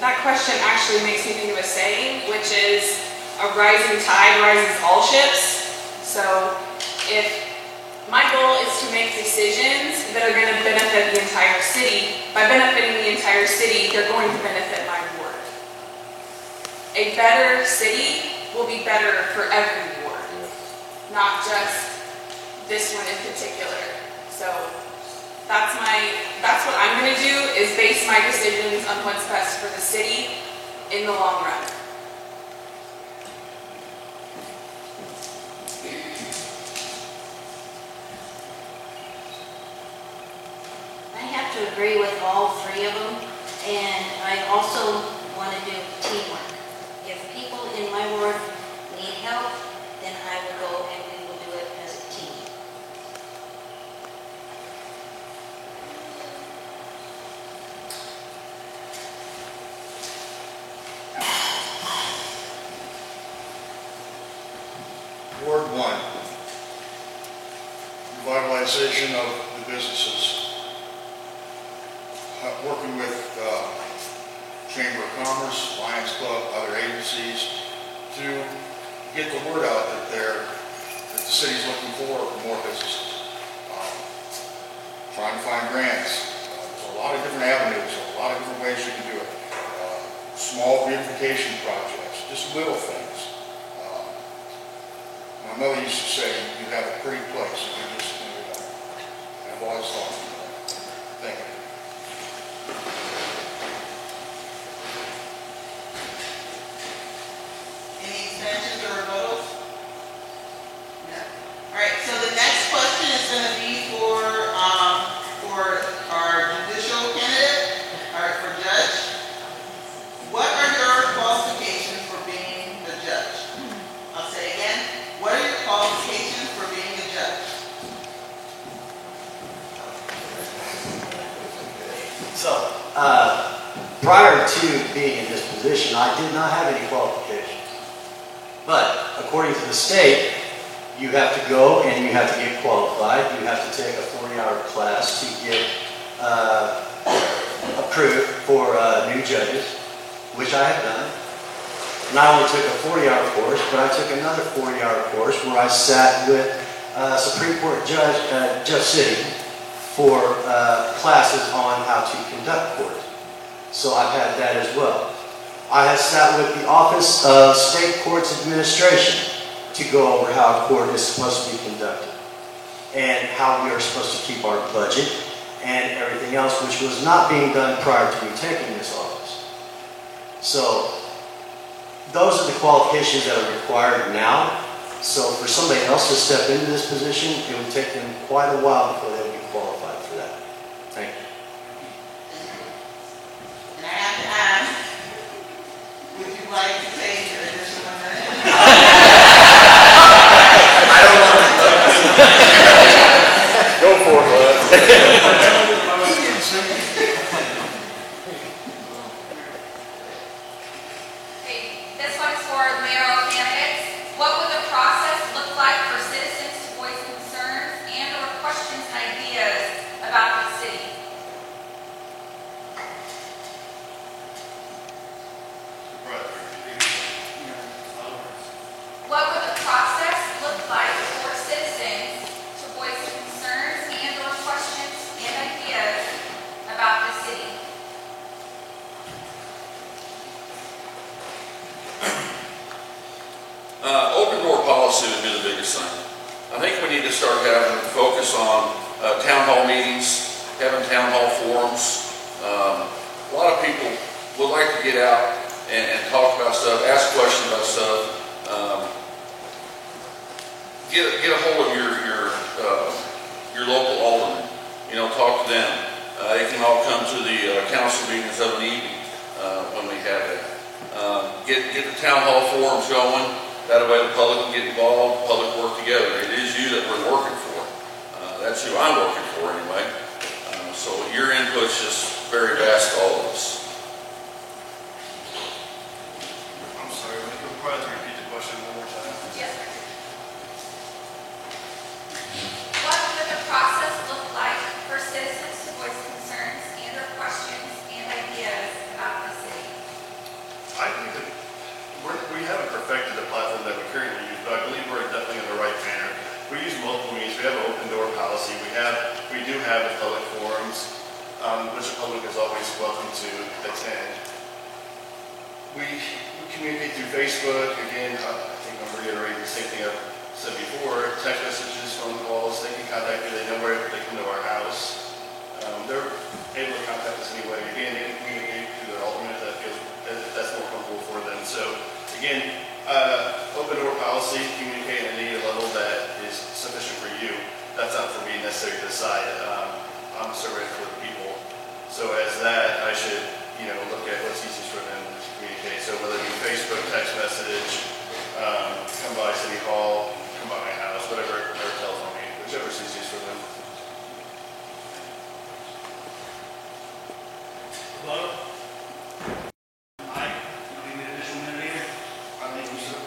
That question actually makes me think of a saying, which is, a rising tide rises all ships. So if my goal is to make decisions that are going to benefit the entire city, by benefiting the entire city, they're going to benefit my ward. A better city will be better for every ward, not just this one in particular. So that's what I'm going to do, is base my decisions on what's best for the city in the long run. I have to agree with all three of them, and I also want to do teamwork. If people in my ward need help, then I will go and we will do it as a team. Ward 1, revitalization of the businesses. Working with Chamber of Commerce, Lions Club, other agencies to get the word out that the city's looking for more businesses. Trying to find grants. There's a lot of different avenues, a lot of different ways you can do it. Small beautification projects, just little things. My mother used to say, you have a pretty place if you just clean it up. And I've always thought, thank you. prior to being in this position, I did not have any qualifications. But according to the state, you have to go and you have to get qualified. You have to take a 40-hour class to get approved for new judges, which I have done. Not only took a 40-hour course, but I took another 40-hour course where I sat with Supreme Court Judge Jeff City for classes on how to conduct court. So I've had that as well. I have sat with the Office of State Courts Administration to go over how a court is supposed to be conducted and how we are supposed to keep our budget and everything else, which was not being done prior to me taking this office. So those are the qualifications that are required now. So for somebody else to step into this position, it would take them quite a while before they would be qualified for that. Thank you. And I have to ask, would you like to take your additional minute? I don't know. Go for it, bud. Okay, this one is for mayoral candidates. What would the process look like for citizens to voice concerns and/or questions and ideas about the city? What would the process look like for citizens to voice concerns and/or questions and ideas about the city? Open door policy would be the biggest thing. I think we need to start having focus on town hall meetings, having town hall forums. A lot of people would like to get out and talk about stuff, ask questions about stuff. Get a hold of your local alderman. You know, talk to them. They can all come to the council meetings of an evening when we have that. Get the town hall forums going. That way the public can get involved, the public work together. It is you that we're working for. That's who I'm working for anyway. So your input's just very vast to all of us. I'm sorry, would you probably repeat the question one more time? Yes, sir. What would the process look like for citizens to voice concerns and/or questions and ideas about the city? I think that we haven't perfected the platform that we currently use, but I believe we're definitely in the right manner. We use multiple means. We have an open door policy. We do have the public forums, which the public is always welcome to attend. We communicate through Facebook. Again, I think I'm reiterating the same thing I've said before. Text messages, phone calls. They can contact me. They know where they come to our house. They're able to contact us anyway. Again, they can communicate through their alderman if that's more comfortable for them. So again, open door policy, communicate at any level that is sufficient for you. That's not for me necessarily to decide. I'm a surveyor for the people. So as that, I should, look at what's easiest for them to communicate. So whether it be Facebook, text message, come by City Hall, come by my house, whatever tells on me, whichever's easiest for them. Hello? Hi, you need an additional minute either? I think we should.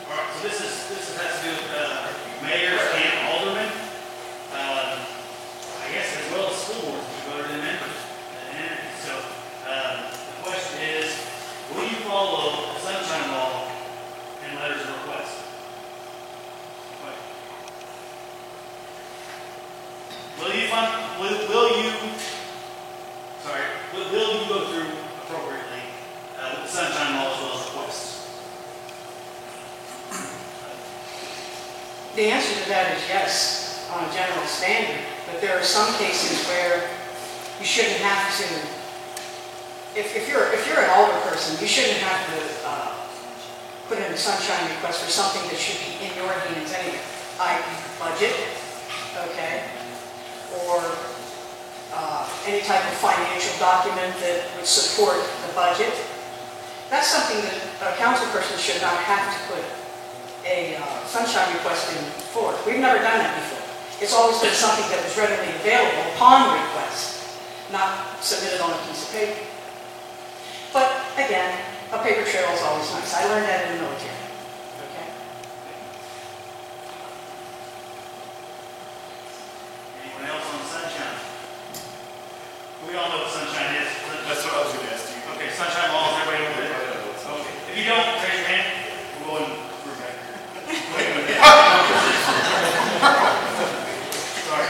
All right, so this has to do with mayors and aldermen. I guess as well as school boards, we voted in members. So the question is, will you follow the sunshine law and letters of request? Will you go through appropriately with the sunshine law as well as requests? The answer to that is yes, on a general standard, but there are some cases where you shouldn't have to, if you're an older person, you shouldn't have to put in a sunshine request for something that should be in your hands anyway, i.e. budget, okay? Or any type of financial document that would support the budget. That's something that a council person should not have to put a sunshine request in for. We've never done that before. It's always been something that was readily available upon request, not submitted on a piece of paper. But again, a paper trail is always nice. I learned that in the military. Okay. Anyone else on sunshine? We all know what sunshine is. That's what I was going to ask you. Okay, sunshine laws, everybody over there? Okay. If you don't, raise your hand. We'll go and we're back. Wait a minute. Sorry.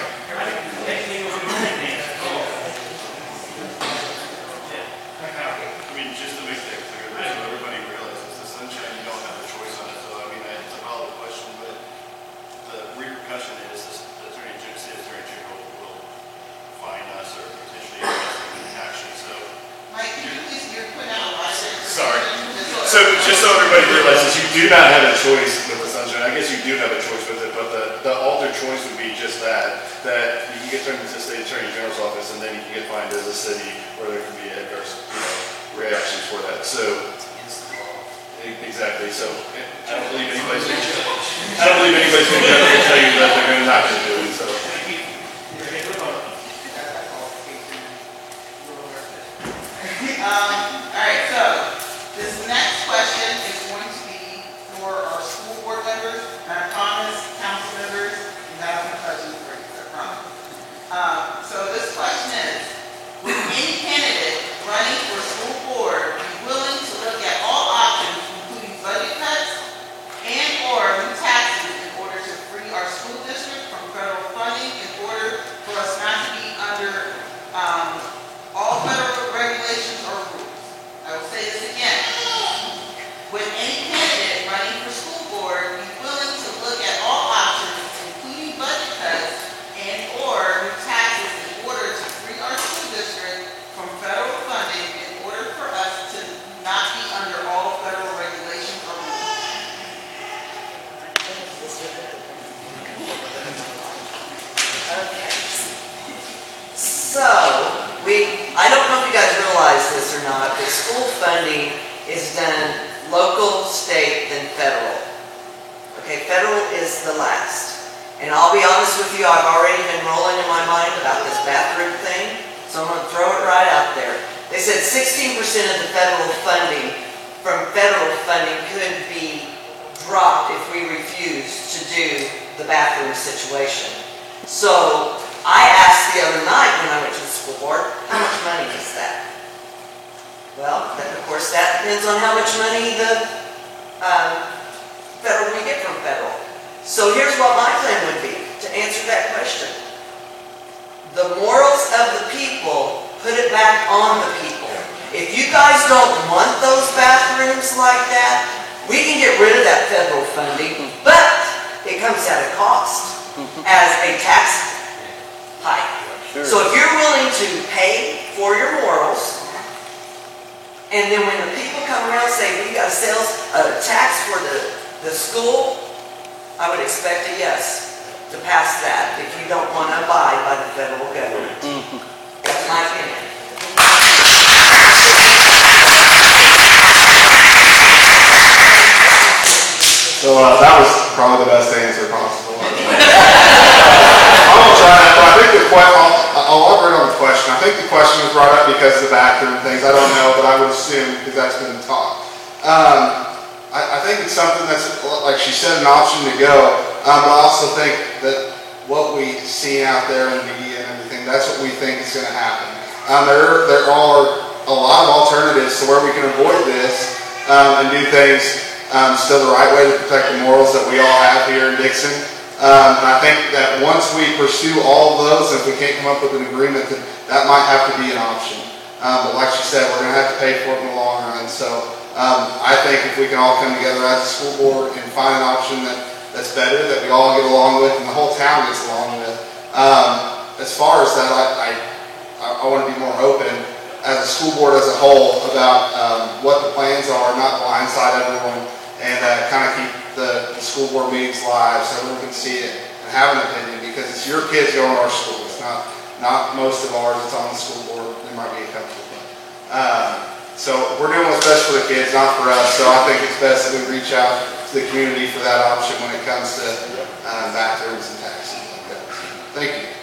I mean, just to make that clear, so everybody realizes the sunshine, you don't have a choice on it, so I mean, it's a valid question, but the repercussion is the city attorney general will fine us or potentially take action, so. Mike, can you please, you're putting out a lot of information. Sorry. So just so everybody realizes, you do not have a choice with the sunshine. I guess you do have a choice with it, but the altered choice would be just that you can get turned into the state attorney general's office and then you can get fined as a city where there can be adverse, reactions for that. So, exactly. So I don't believe anybody's going to tell you that they're going to not do it. So. All right, so this next question is going to be for our school board members, and I promise, council members, you have some questions for you, I promise. So this question is, would any candidate running for school board be willing to look at all options, including budget cuts and/or new taxes in order to free our school district from federal funding in order for us not to be under all federal regulations or rules? I will say this again. Would any candidate running for school board be willing to look at all options, including budget cuts and/or new taxes in order to free our school district from federal funding in order for us to not be under all federal regulations or rules? Okay. So, I don't know if you guys realize this or not, but school funding is done local, state, then federal. Okay, federal is the last. And I'll be honest with you, I've already been rolling in my mind about this bathroom thing, so I'm going to throw it right out there. They said 16% of the federal funding could be dropped if we refuse to do the bathroom situation. So I asked the other night when I went to the school board, how much money is that? Well, then of course that depends on how much money the federal we get from federal. So here's what my plan would be to answer that question. The morals of the people, put it back on the people. If you guys don't want those bathrooms like that, we can get rid of that federal funding, but it comes at a cost as a tax hike. Sure. So if you're willing to pay for your morals, and then when the people come around and say, we got a tax for the school, I would expect a yes to pass that if you don't want to abide by the federal government. That's my opinion. So that was probably the best answer possible. I'm gonna try that, but I think I'll elaborate on the question. I think the question was brought up because of the bathroom things. I don't know, but I would assume because that's been taught. I think it's something that's, like she said, an option to go. But I also think that what we see out there in the media and everything, that's what we think is going to happen. There are a lot of alternatives to where we can avoid this and do things still the right way to protect the morals that we all have here in Dixon. And I think that once we pursue all of those, if we can't come up with an agreement, that might have to be an option. But like she said, we're going to have to pay for it in the long run. So I think if we can all come together as a school board and find an option that's better, that we all get along with and the whole town gets along with. As far as that, I want to be more open as a school board as a whole about what the plans are, not blindside everyone, and kind of keep the school board meetings live so everyone can see it and have an opinion. because it's your kids going to our school. It's not most of ours. It's on the school board. There might be a couple, but so we're doing what's best for the kids, not for us. So I think it's best that we reach out to the community for that option when it comes to bathrooms and taxis like that. Thank you.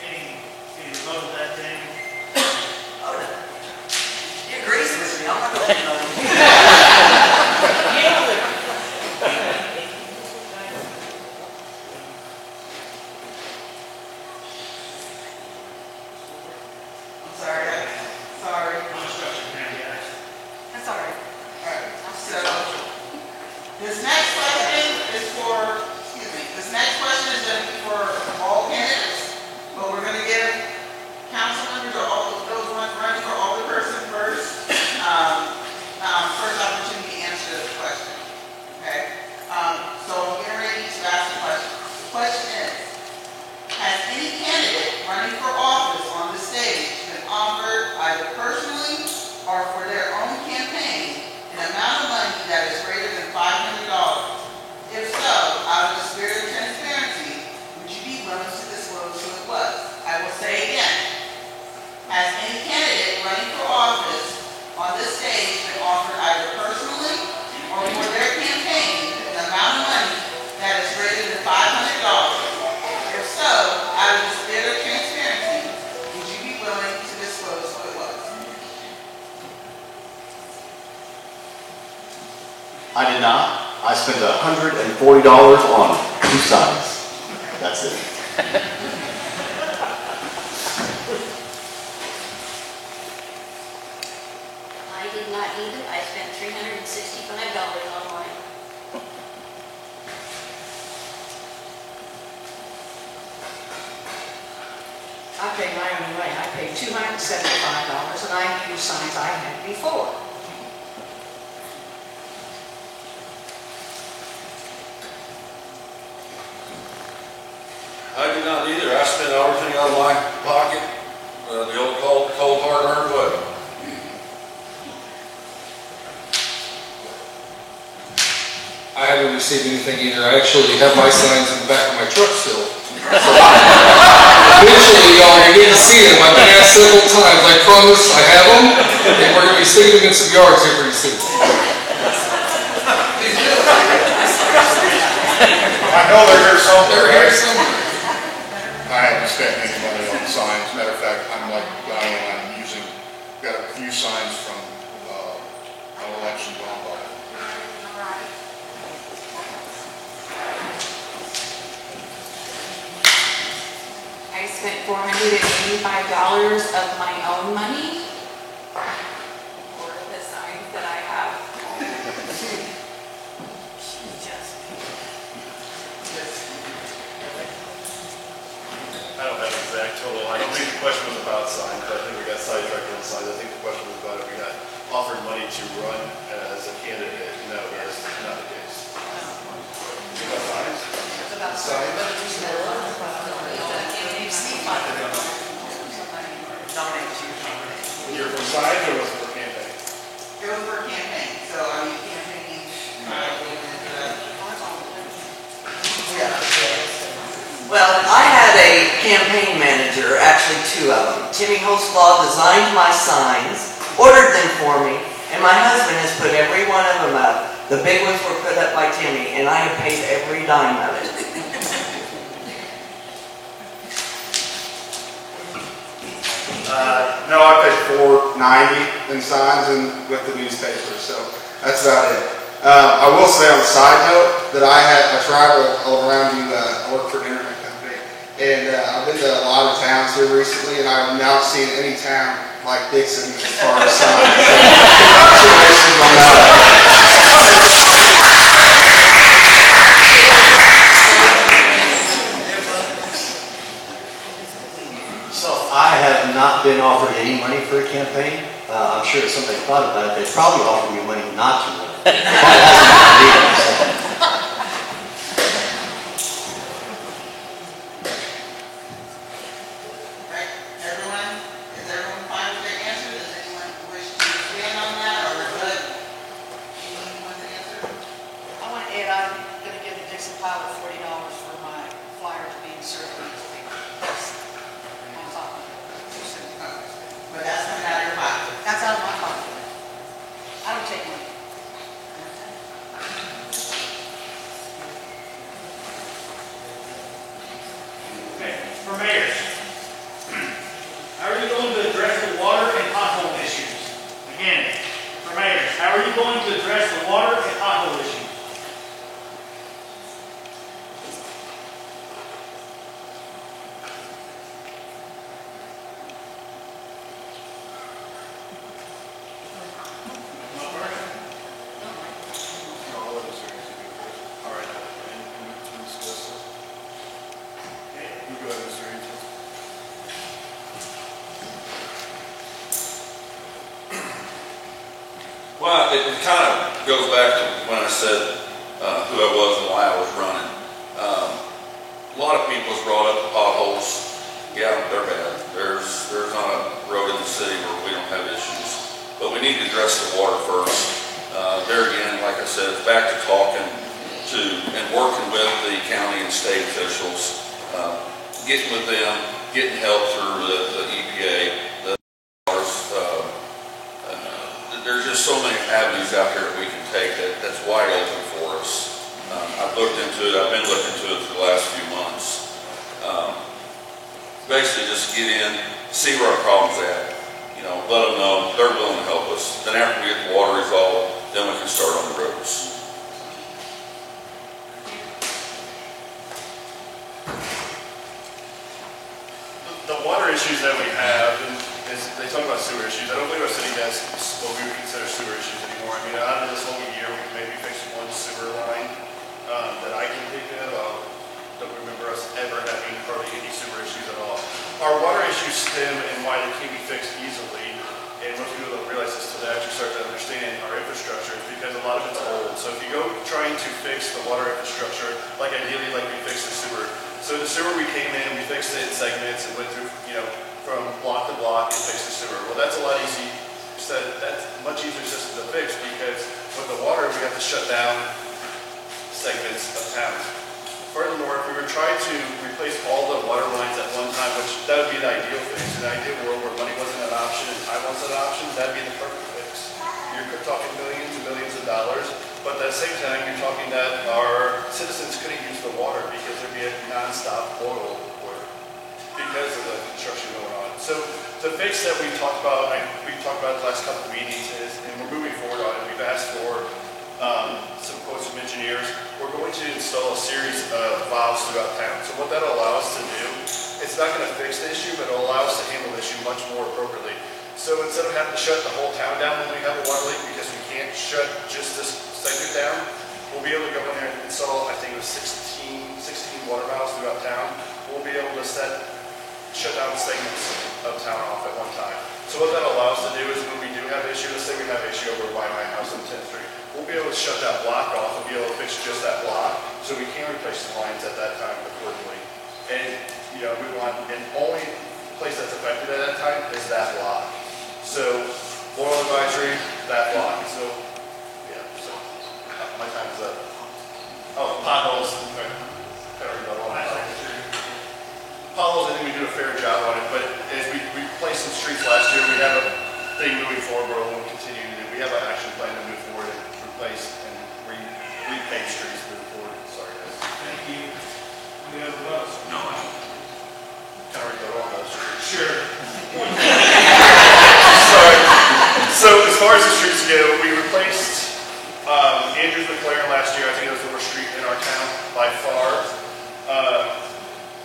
Any vote with that, Jamie? Oh, no. You agree with me, I'm not going to Sorry. That's all right. Alright, so, this next question is for, this next question is going to be for all candidates, but we're going to give council members or all of those ones running for all the person first, first opportunity to answer this question, okay? So get ready to ask the question. The question is, has any candidate running for office on the stage been offered either personally or for their own campaign an amount of money that is greater than $500? If so, out of the spirit of transparency, would you be willing to disclose who it was? I will say again, has any candidate running for office on this stage been offered either personally or for their campaign an amount of money that is greater than $500? If so, out of the spirit of transparency, would you be willing to disclose who it was? I did not. I spent $140 on 2 signs. That's it. I did not either. I spent $365 on mine. I paid my own way. I paid $275 and I used signs I had before. I did not either. I spent everything out of my pocket, the old cold hard-earned way. I haven't received anything either. I actually have my signs in the back of my truck still. So, eventually, y'all, you're going to see them. I've been asked several times. I promise I have them, and we're going to be sticking them in some yards here pretty soon. I know they're here somewhere, They're here right? somewhere. I haven't spent any money on signs. Matter of fact, I'm like Diane, got a few signs from an election gone by. I spent $485 of my own money for the signs that I have. I don't have an exact total. I don't think the question was about signs, but I think we got sidetracked on signs. I think the question was about if we got offered money to run as a candidate. No, that is not the case. About signs? It's about signs. You're for signs or was it for campaign? It was for a campaign, so I mean, campaigning. Well, I had a campaign manager, actually 2 of them. Timmy Holzlaw designed my signs, ordered them for me, and my husband has put every one of them up. The big ones were put up by Timmy, and I have paid every dime of it. No, I paid $4.90 in signs and with the newspaper, so that's about it. I will say on a side note that I travel all around you. I work for an internet company, and I've been to a lot of towns here recently, and I've not seen any town like Dixon as far as signs. Congratulations on that. So I have not been offered any money for a campaign. I'm sure if somebody thought about it, they'd probably offer me money not to run. Probably hasn't been needed, so. Right, everyone, is everyone fine with their answer? Does anyone wish to expand on that or good? Anyone want to answer? I want to add, I'm going to give the Well, it kind of goes back to when I said who I was and why I was running. A lot of people have brought up the potholes. Yeah, they're bad. There's not a road in the city where we don't have issues. But we need to address the water first. There again, like I said, it's back to talking to and working with the county and state officials, getting with them, getting help through the EPA. There's just so many avenues out here that we can take that's wide open for us. I've looked into it. I've been looking into it for the last few months. Basically, just get in, see where our problem's at. You know, let them know they're willing to help us. Then after we get the water resolved, then we can start on the roads. The water issues that we have, is they talk about sewer issues. I don't believe our city has what we would consider sewer issues anymore. I mean, out of this whole year, we maybe fixed one sewer line that I can think of. I don't remember us ever having hardly any sewer issues at all. Our water issues stem and why they can't be fixed easily, and most people don't realize this until they actually start to understand our infrastructure, is because a lot of it's old. So if you go trying to fix the water infrastructure, like ideally like we fixed the sewer. So the sewer, we came in, we fixed it in segments and went through, you know, from block to block and fixed the sewer. Well, that's a lot easy. That's a much easier system to fix, because with the water, we have to shut down segments of town. Furthermore, if we were trying to replace all the water lines at one time, which that would be an ideal fix, in an ideal world where money wasn't an option and time wasn't an option, that'd be the perfect fix. You're talking millions and millions of dollars, but at the same time, you're talking that our citizens couldn't use the water because there'd be a nonstop oil order because of the construction going on. So the fix that we've talked about, we've talked about the last couple of meetings is, and we're moving forward on it, we've asked for some quotes from engineers. We're going to install a series of valves throughout town. So what that'll allow us to do, it's not going to fix the issue, but it'll allow us to handle the issue much more appropriately. So instead of having to shut the whole town down when we have a water leak, because we can't shut just this segment down, we'll be able to go in there and install, I think it was 16 water valves throughout town. We'll be able to shut down segments of town off at one time. So what that allows us to do is when we do have issue, let's say we have issue over by my house on 10th Street, we'll be able to shut that block off and be able to fix just that block, so we can replace the lines at that time accordingly. And, you know, we want, and only place that's affected at that time is that block. So, oil advisory, that block. So, yeah, so, my time is up. Oh, potholes. Potholes, I think we do a fair job on it, but as we replaced some streets last year, we have a thing moving forward where we'll continue to do. We have an action plan to move forward and replace and repave streets moving forward. Sorry, guys. Thank you. Any other votes? No, I kind of already got all those streets. Sure. Sorry. So as far as the streets go, we replaced Andrews McLaren last year. I think it was the worst street in our town by far.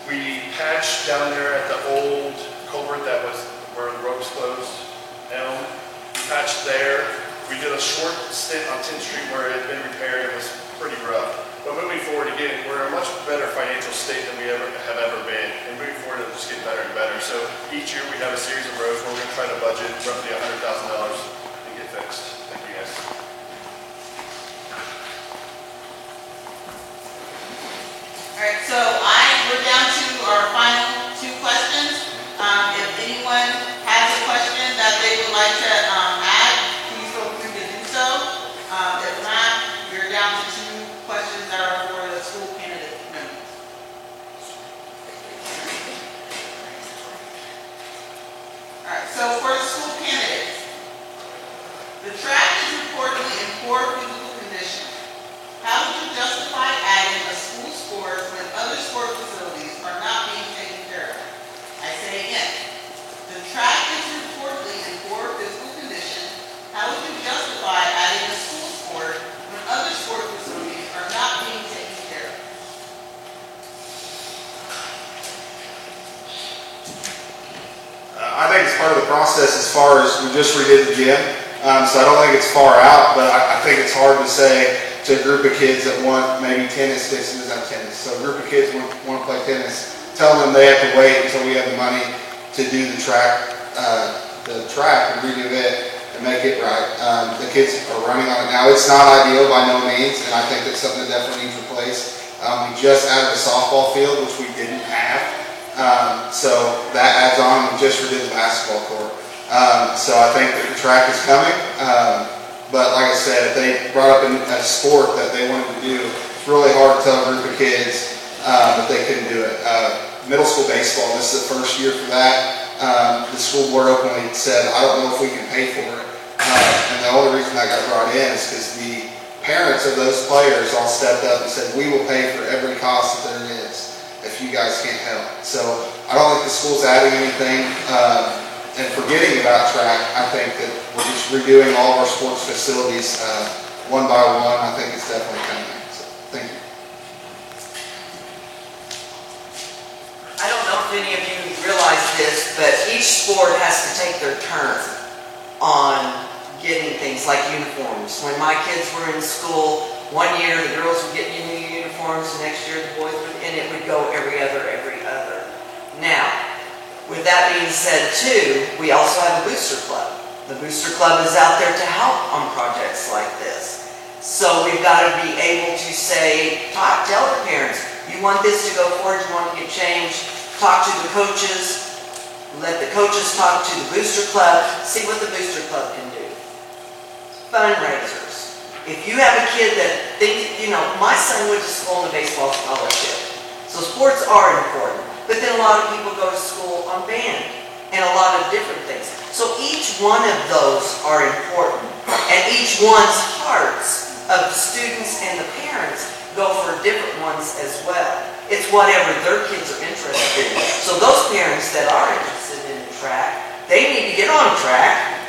We patched down there at the old culvert that was where the road was closed. Elm. We patched there. We did a short stint on 10th Street where it had been repaired. It was pretty rough. But moving forward, again, we're in a much better financial state than we have ever been. And moving forward, it'll just get better and better. So each year we have a series of roads where we're going to try to budget roughly $100,000 to get fixed. Thank you, guys. All right, so we're down to our final two questions. If anyone has a question that they would like to add, please feel free to do so. If not, we're down to two questions that are for the school candidate members. All right, so for the school candidates, the track is reportedly in poor physical condition. How would you justify adding a school sport when other sport facilities are not being taken care of? I say again, the track is reportedly in poor physical condition. How would you justify adding a school sport when other sport facilities are not being taken care of? I think it's part of the process as far as we just redid the gym. So I don't think it's far out, but I think it's hard to say to a group of kids that want maybe tennis, Dixon doesn't have tennis. So a group of kids want to play tennis, telling them they have to wait until we have the money to do the track and redo it. and make it right. The kids are running on it now. It's not ideal by no means, and I think that's something that definitely needs replaced. We just added a softball field, which we didn't have. So that adds on. We just redid the basketball court. So I think that the track is coming. But like I said, if they brought up a sport that they wanted to do, it's really hard to tell a group of kids that they couldn't do it. Middle school baseball, this is the first year for that. The school board openly said, I don't know if we can pay for it. And the only reason that got brought in is because the parents of those players all stepped up and said, we will pay for every cost that there is if you guys can't help. So I don't think the school's adding anything and forgetting about track. I think that we're just redoing all of our sports facilities one by one. I think it's definitely coming. So thank you. I don't know if any of you realize this, but each sport has to take their turn on getting things like uniforms. When my kids were in school, one year the girls would get new uniforms, the next year the boys would, and it would go every other. Now, with that being said too, we also have a booster club. The booster club is out there to help on projects like this. So we've got to be able to say, tell the parents, you want this to go forward, you want to get changed, talk to the coaches, let the coaches talk to the booster club, see what the booster club can do. Fundraisers. If you have a kid that thinks, my son went to school on a baseball scholarship. So sports are important. But then a lot of people go to school on band and a lot of different things. So each one of those are important. And each one's hearts of the students and the parents go for different ones as well. It's whatever their kids are interested in. So those parents that are interested in track, they need to get on track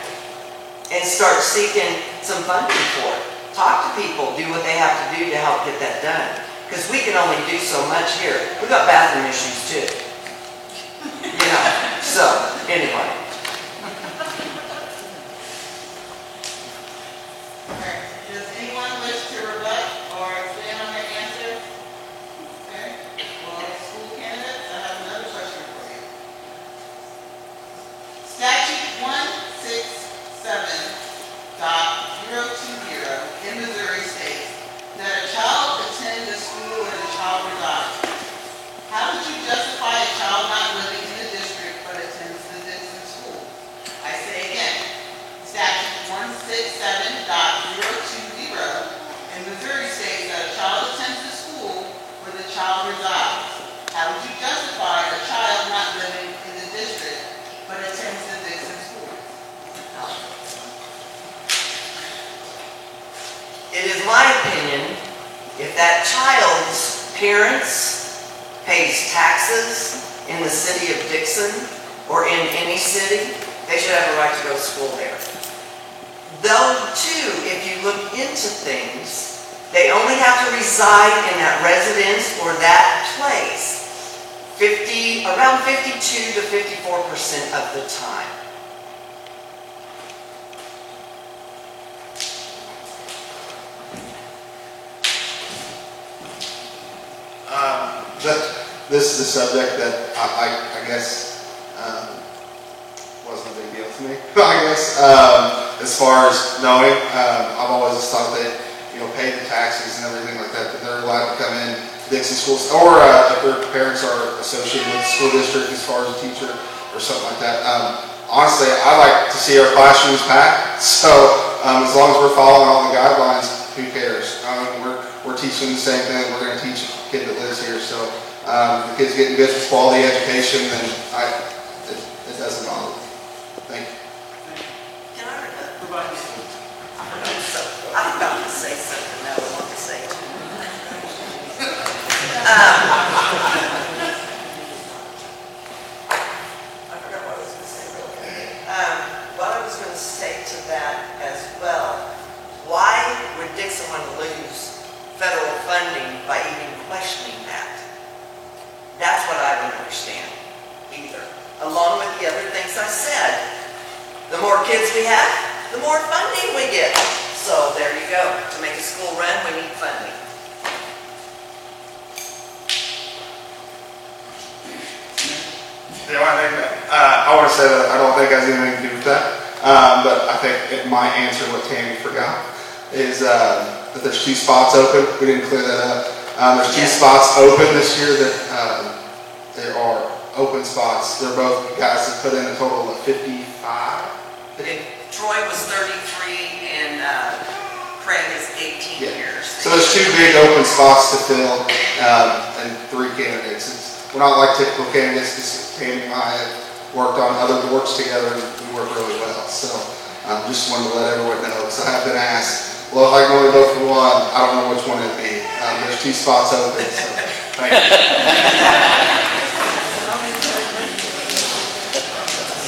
and start seeking some funding for it. Talk to people, do what they have to do to help get that done. Because we can only do so much here. We've got bathroom issues too. So, anyway. Okay. Does anyone wish to rebut or expand on their answer? Okay. Well, school candidates, I have another question for you. Statute 167.020 in Missouri states that a child attend a school where the child resides. How would you justify a child not living in the district but attends the Dixon school? I say again, statute 167.020 in Missouri states that a child attends the school where the child resides. How would you justify a child not living in the district but attends the Dixon school? It is my opinion, if that child's parents pays taxes in the city of Dixon or in any city, they should have a right to go to school there. Though, too, if you look into things, they only have to reside in that residence or that place around 52 to 54% of the time. This is a subject that I guess wasn't a big deal to me. I guess as far as knowing, I've always thought that pay the taxes and everything like that, that they're allowed to come in to Dixon schools, or if their parents are associated with the school district as far as a teacher or something like that. Honestly, I like to see our classrooms packed. So as long as we're following all the guidelines, who cares? We're teaching the same thing we're going to teach a kid that lives here. So if the kid's getting good quality education, then it doesn't bother me. Thank you. Can I provide you? I forgot to say something that I want to say to you. I forgot what I was going to say real quick. What I was going to say to that as well, why would Dixon want to lose federal funding by even questioning that? That's what I don't understand either. Along with the other things I said, the more kids we have, the more funding we get. So there you go. To make a school run, we need funding. I want to say that I don't think it has anything to do with that. But I think it might answer what Tammy forgot, is that there's 2 spots open. We didn't clear that up. There's 2 spots open this year that there are open spots. They're both guys that put in a total of 55. Troy was 33 and Craig is 18 years. So there's 2 big open spots to fill and 3 candidates. We're not like typical candidates because Tammy and I have worked on other boards together and we work really well. So just wanted to let everyone know because I have been asked, well, if I can only vote for one, I don't know which one it'd be. There's 2 spots open. So thank you.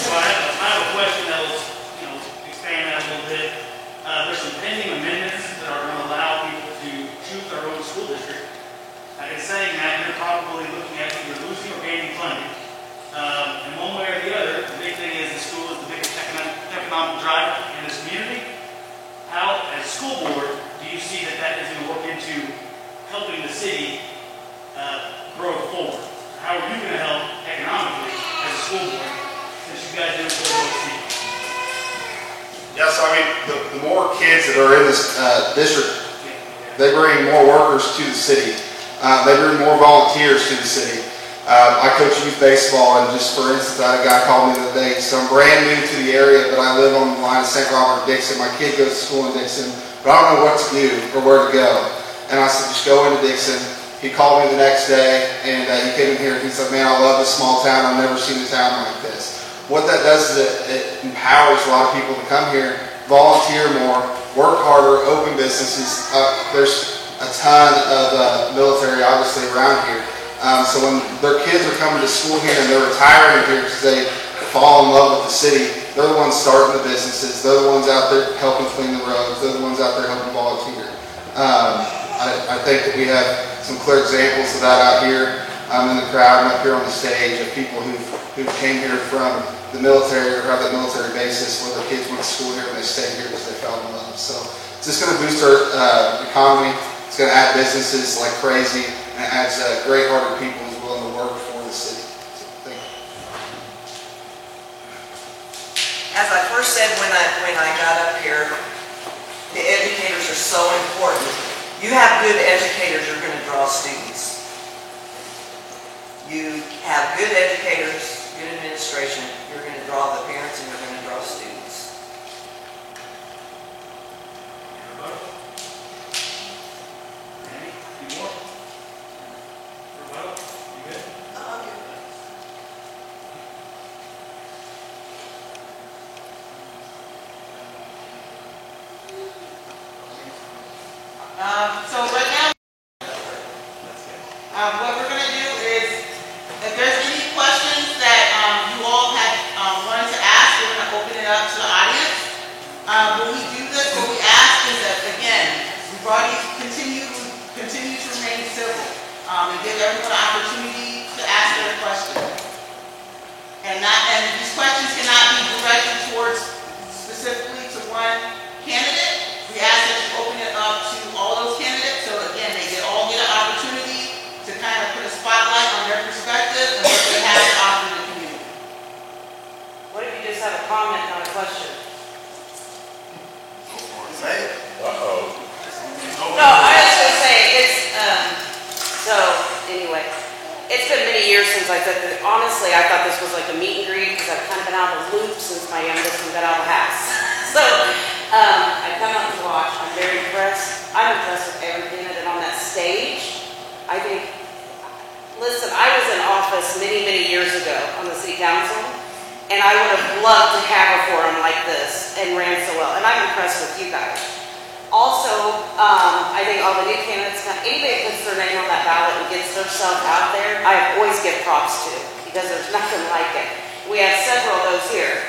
So I have a question that will, expand that a little bit. There's some pending amendments that are going to allow people to choose their own school district. In saying that, you're probably looking at either losing or gaining funding. And one way or the other, the big thing is the school is the biggest economic driver in this community. How, as a school board, do you see that that is going to work into helping the city grow forward? How are you going to help economically as a school board, since you guys do it for the city? Yeah, so I mean, the more kids that are in this district, they bring more workers to the city. They bring more volunteers to the city. I coach youth baseball, and just for instance, I had a guy call me the other day. So I'm brand new to the area, but I live on the line of St. Robert, Dixon. My kid goes to school in Dixon, but I don't know what to do or where to go. And I said, just go into Dixon. He called me the next day, and he came in here and he said, man, I love this small town. I've never seen a town like this. What that does is it empowers a lot of people to come here, volunteer more, work harder, open businesses. There's a ton of military, obviously, around here. So when their kids are coming to school here and they're retiring here because they fall in love with the city, they're the ones starting the businesses. They're the ones out there helping clean the roads. They're the ones out there helping volunteer. I think that we have some clear examples of that out here in the crowd and up here on the stage of people who came here from the military or have that military basis where their kids went to school here and they stayed here because they fell in love. So it's just going to boost our economy. It's going to add businesses like crazy, and it adds great-hearted people who's willing to work for the city. So, thank you. As I first said when I got up here, the educators are so important. You have good educators, you're going to draw students. You have good educators, good administration, you're going to draw the parents and you're going to draw students. Any more? Rebuttal? You good? I'm good. So right now, what we're going to do is, if there's any questions that you all had wanted to ask, we're going to open it up to the audience. When we do this, what we ask is that, again, we've already continue to remain civil and give everyone an opportunity to ask their question. And these questions cannot be directed towards specifically to one candidate. We ask that you open it up to all those candidates, so again, they all get an opportunity to kind of put a spotlight on their perspective and what they have to offer the community. What if you just have a comment, not a question? Say it. Uh-oh. No, I was going to say, anyway, it's been many years since I said that. Honestly, I thought this was like a meet and greet because I've kind of been out of the loop since my youngest one got out of the house. So, I come out to watch. I'm very impressed. I'm impressed with every candidate on that stage. I think, listen, I was in office many, many years ago on the city council, and I would have loved to have a forum like this and ran so well. And I'm impressed with you guys. Also, I think all the new candidates, anybody that puts their name on that ballot and gets themselves out there, I always give props to because there's nothing like it. We have several of those here.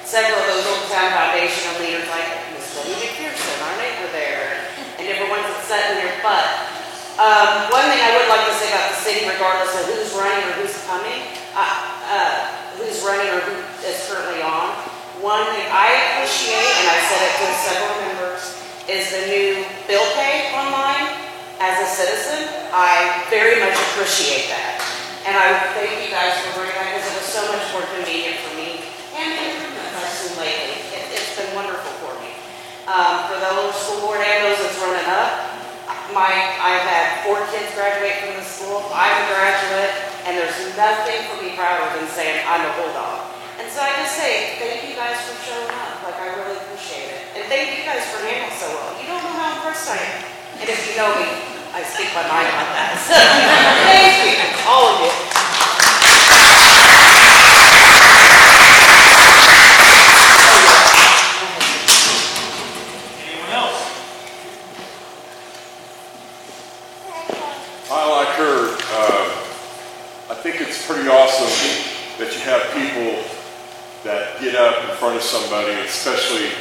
Several of those Old Town foundational leaders like Miss Debbie McPherson, our neighbor there, and different ones that sat in here. But one thing I would like to say about the city, regardless of who's running or who's coming, who's running or who is currently on, one thing I appreciate, and I said it to several members, is the new bill pay online as a citizen. I very much appreciate that. And I thank you guys for bringing that because it was so much more convenient for me and improvements I've seen lately. It's For those school board and those that's running up, I've had 4 kids graduate from this school. I'm a graduate, and there's nothing for me prouder than saying I'm a Bulldog. And so I just say, thank you guys for showing up. Like, I really appreciate it. And thank you guys for handling so well. You don't know how impressed I am. And if you know me, I speak my mind on that. So, thank you, all of you. Anyone else? I like her. I think it's pretty awesome that you have people that get up in front of somebody, especially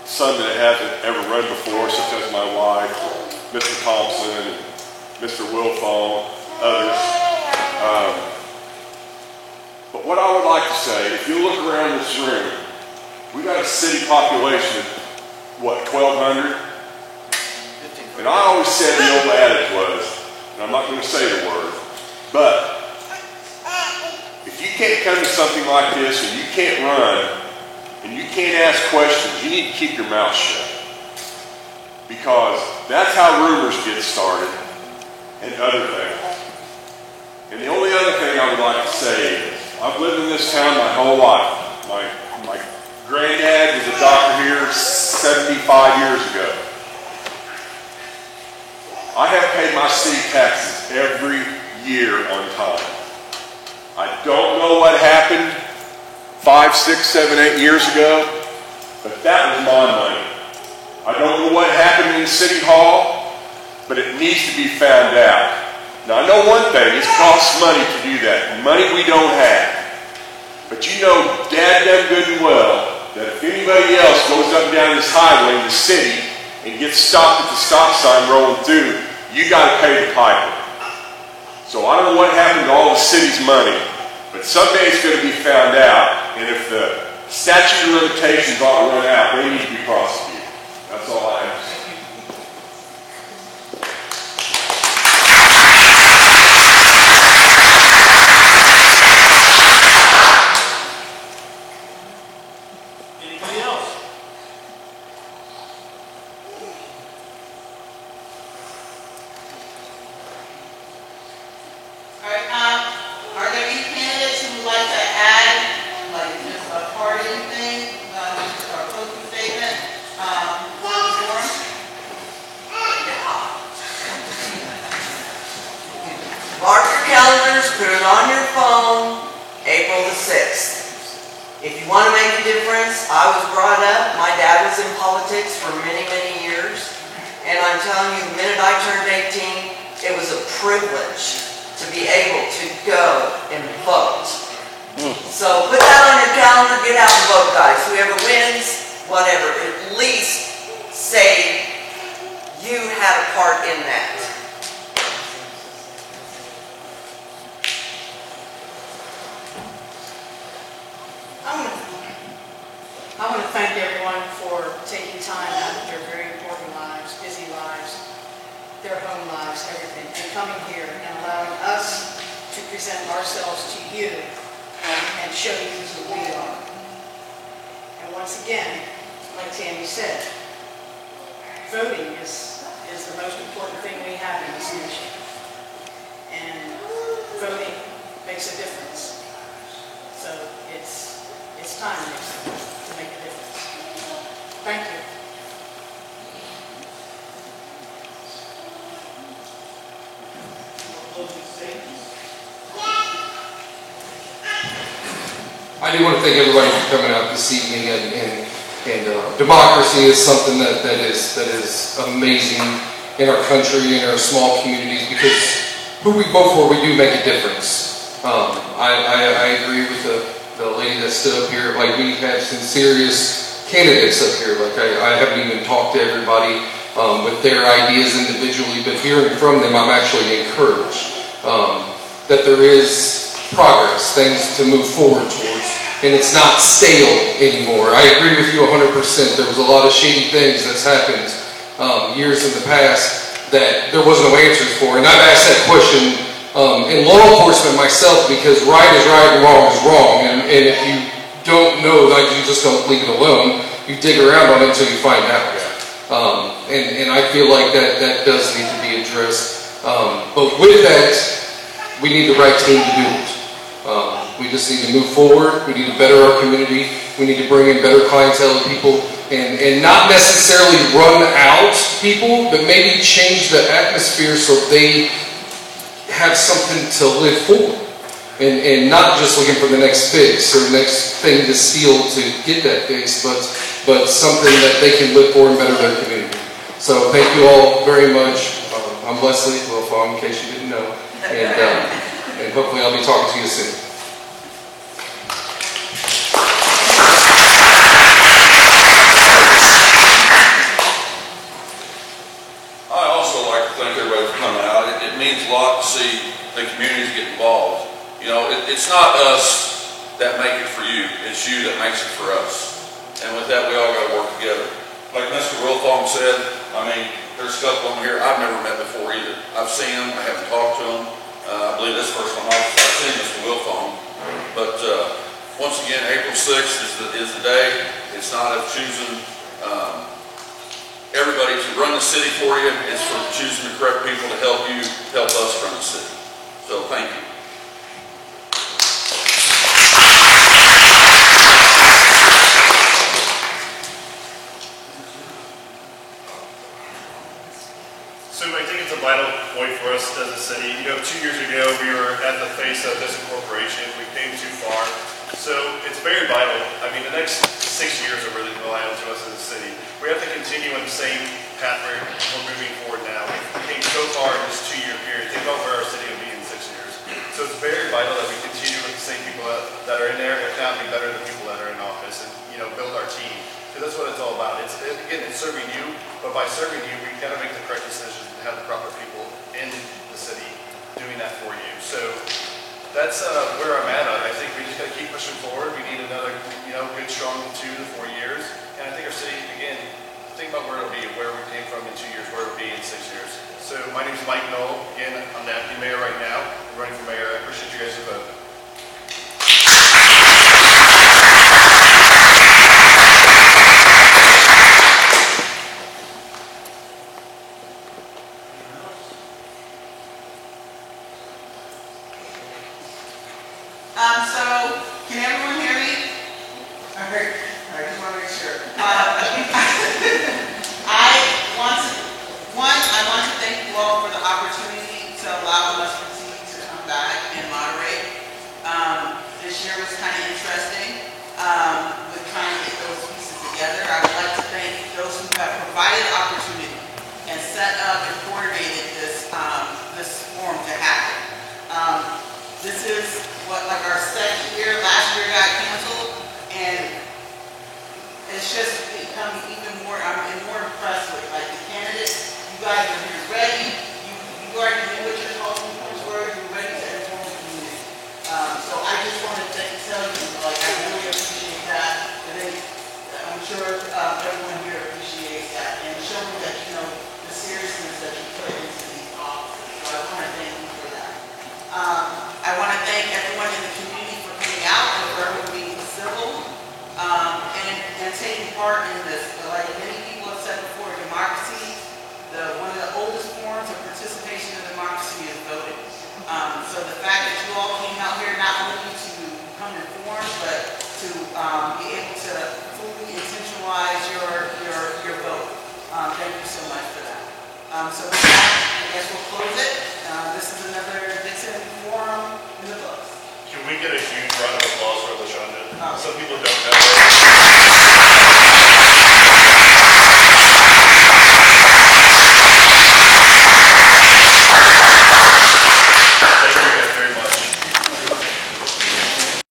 some that haven't ever run before, such as my wife, Mr. Thompson, and Mr. Wilfong, others. But what I would like to say, if you look around this room, we got a city population of, what, 1,200? And I always said the old adage was, and I'm not going to say the word, but if you can't come to something like this and you can't run and you can't ask questions, you need to keep your mouth shut. Because that's how rumors get started and other things. And the only other thing I would like to say is, I've lived in this town my whole life. My granddad was a doctor here 75 years ago. I have paid my city taxes every year on time. I don't know what happened 5, 6, 7, 8 years ago, but that was my money. I don't know what happened in City Hall, but it needs to be found out. Now I know one thing, it costs money to do that, money we don't have. But you know dadgum good and well that if anybody else goes up and down this highway in the city and gets stopped at the stop sign rolling through, you got to pay the piper. So I don't know what happened to all the city's money, but someday it's going to be found out, and if the statute of limitations ought to run out, they need to be prosecuted. That's all I have to say. Anybody else? All right, are there any candidates who would like to add, like just a parting thing, or a closing statement, for the forum? Mark your calendars, put it on your phone, April the 6th. If you want to make a difference, I was brought up, my dad was in politics for many, many years, and I'm telling you, the minute I turned 18, it was a privilege to be able to go and vote. So put that on your calendar, get out and vote, guys. Whoever wins, whatever, at least say you had a part in that. I want to thank everyone for taking time out of their very important lives, busy lives, their home lives, everything, and coming here and allowing us to present ourselves to you and show you who we are. And once again, like Tammy said, voting is the most important thing we have in this nation. And voting makes a difference. So it's time next time to make a difference. Thank you. I do want to thank everybody for coming out this evening, and democracy is something that is amazing in our country, in our small communities, because who we vote for, we do make a difference. I agree with the lady that stood up here. Like, we have some serious candidates up here. Like, I haven't even talked to everybody with their ideas individually, but hearing from them, I'm actually encouraged that there is progress, things to move forward towards, and it's not stale anymore. I agree with you 100%. There was a lot of shady things that's happened years in the past that there wasn't no answers for, and I've asked that question in law enforcement myself, because right is right and wrong is wrong, and if you don't know, like, you just don't leave it alone. You dig around on it until you find out. And I feel like that does need to be addressed. But with that, we need the right team to do it. We just need to move forward. We need to better our community. We need to bring in better clientele of people and not necessarily run out people, but maybe change the atmosphere so they have something to live for. And not just looking for the next fix or next thing to steal to get that fix, but something that they can live for and better their community. So thank you all very much. I'm Leslie Wilfong, in case you didn't know. And hopefully I'll be talking to you soon. I also like to thank everybody for coming out. It means a lot to see the communities get involved. You know, it's not us that make it for you, it's you that makes it for us. And with that, we all got to work together. Like Mr. Wilfong said, I mean, there's a couple of them here I've never met before either. I've seen them, I haven't talked to them. I believe this is the first time I've seen Mr. Wilfong. But once again, April 6th is the day. It's not of choosing everybody to run the city for you. It's for choosing the correct people to help you, help us run the city. So thank you. So I think it's a vital point for us as a city. You know, 2 years ago, we were at the face of this incorporation. We came too far. So it's very vital. I mean, the next 6 years are really vital to us as a city. We have to continue on the same path we're moving forward now. We came so far in this 2-year period. Think about where our city will be in 6 years. So it's very vital that we continue with the same people that are in there, if not be better than people that are in office, and, you know, build our team. Because that's what it's all about. Again, it's serving you, but by serving you, we got to make the correct decisions and have the proper people in the city doing that for you. So that's where I'm at. I think we just got to keep pushing forward. We need another, you know, good, strong 2 to 4 years. And I think our city, again, think about where it'll be, where we came from in 2 years, where it'll be in 6 years. So my name is Mike Knoll. Again, I'm the acting mayor right now. I'm running for mayor. I appreciate you guys' vote. So, can everyone hear me? I just want to make sure. I want to thank you all for the opportunity to allow us to come back and moderate. This year was kind of interesting with trying to get those pieces together. I would like to thank those who have provided the opportunity and set up and coordinated this forum to happen. This is like our second year. Last year got canceled, and it's just becoming even more. I'm more impressed with like the candidates. You guys are here ready. You already knew what your talking points were. You're ready to inform the community. So I just want to tell you, like, I really appreciate that. And then I'm sure everyone here appreciates that, and showing that you know the seriousness that you put into these offices. So I want to thank you for that. I want to thank everyone in the community for coming out and for everyone being civil and taking part in this. Like many people have said before, democracy, one of the oldest forms of participation in democracy is voting. So the fact that you all came out here not only to become informed, but to be able to fully intentionalize your vote. Thank you so much for that. So with that, I guess we'll close it. This is another Dixon Forum in the books. Can we get a huge round of applause for LaShonda? Some people don't know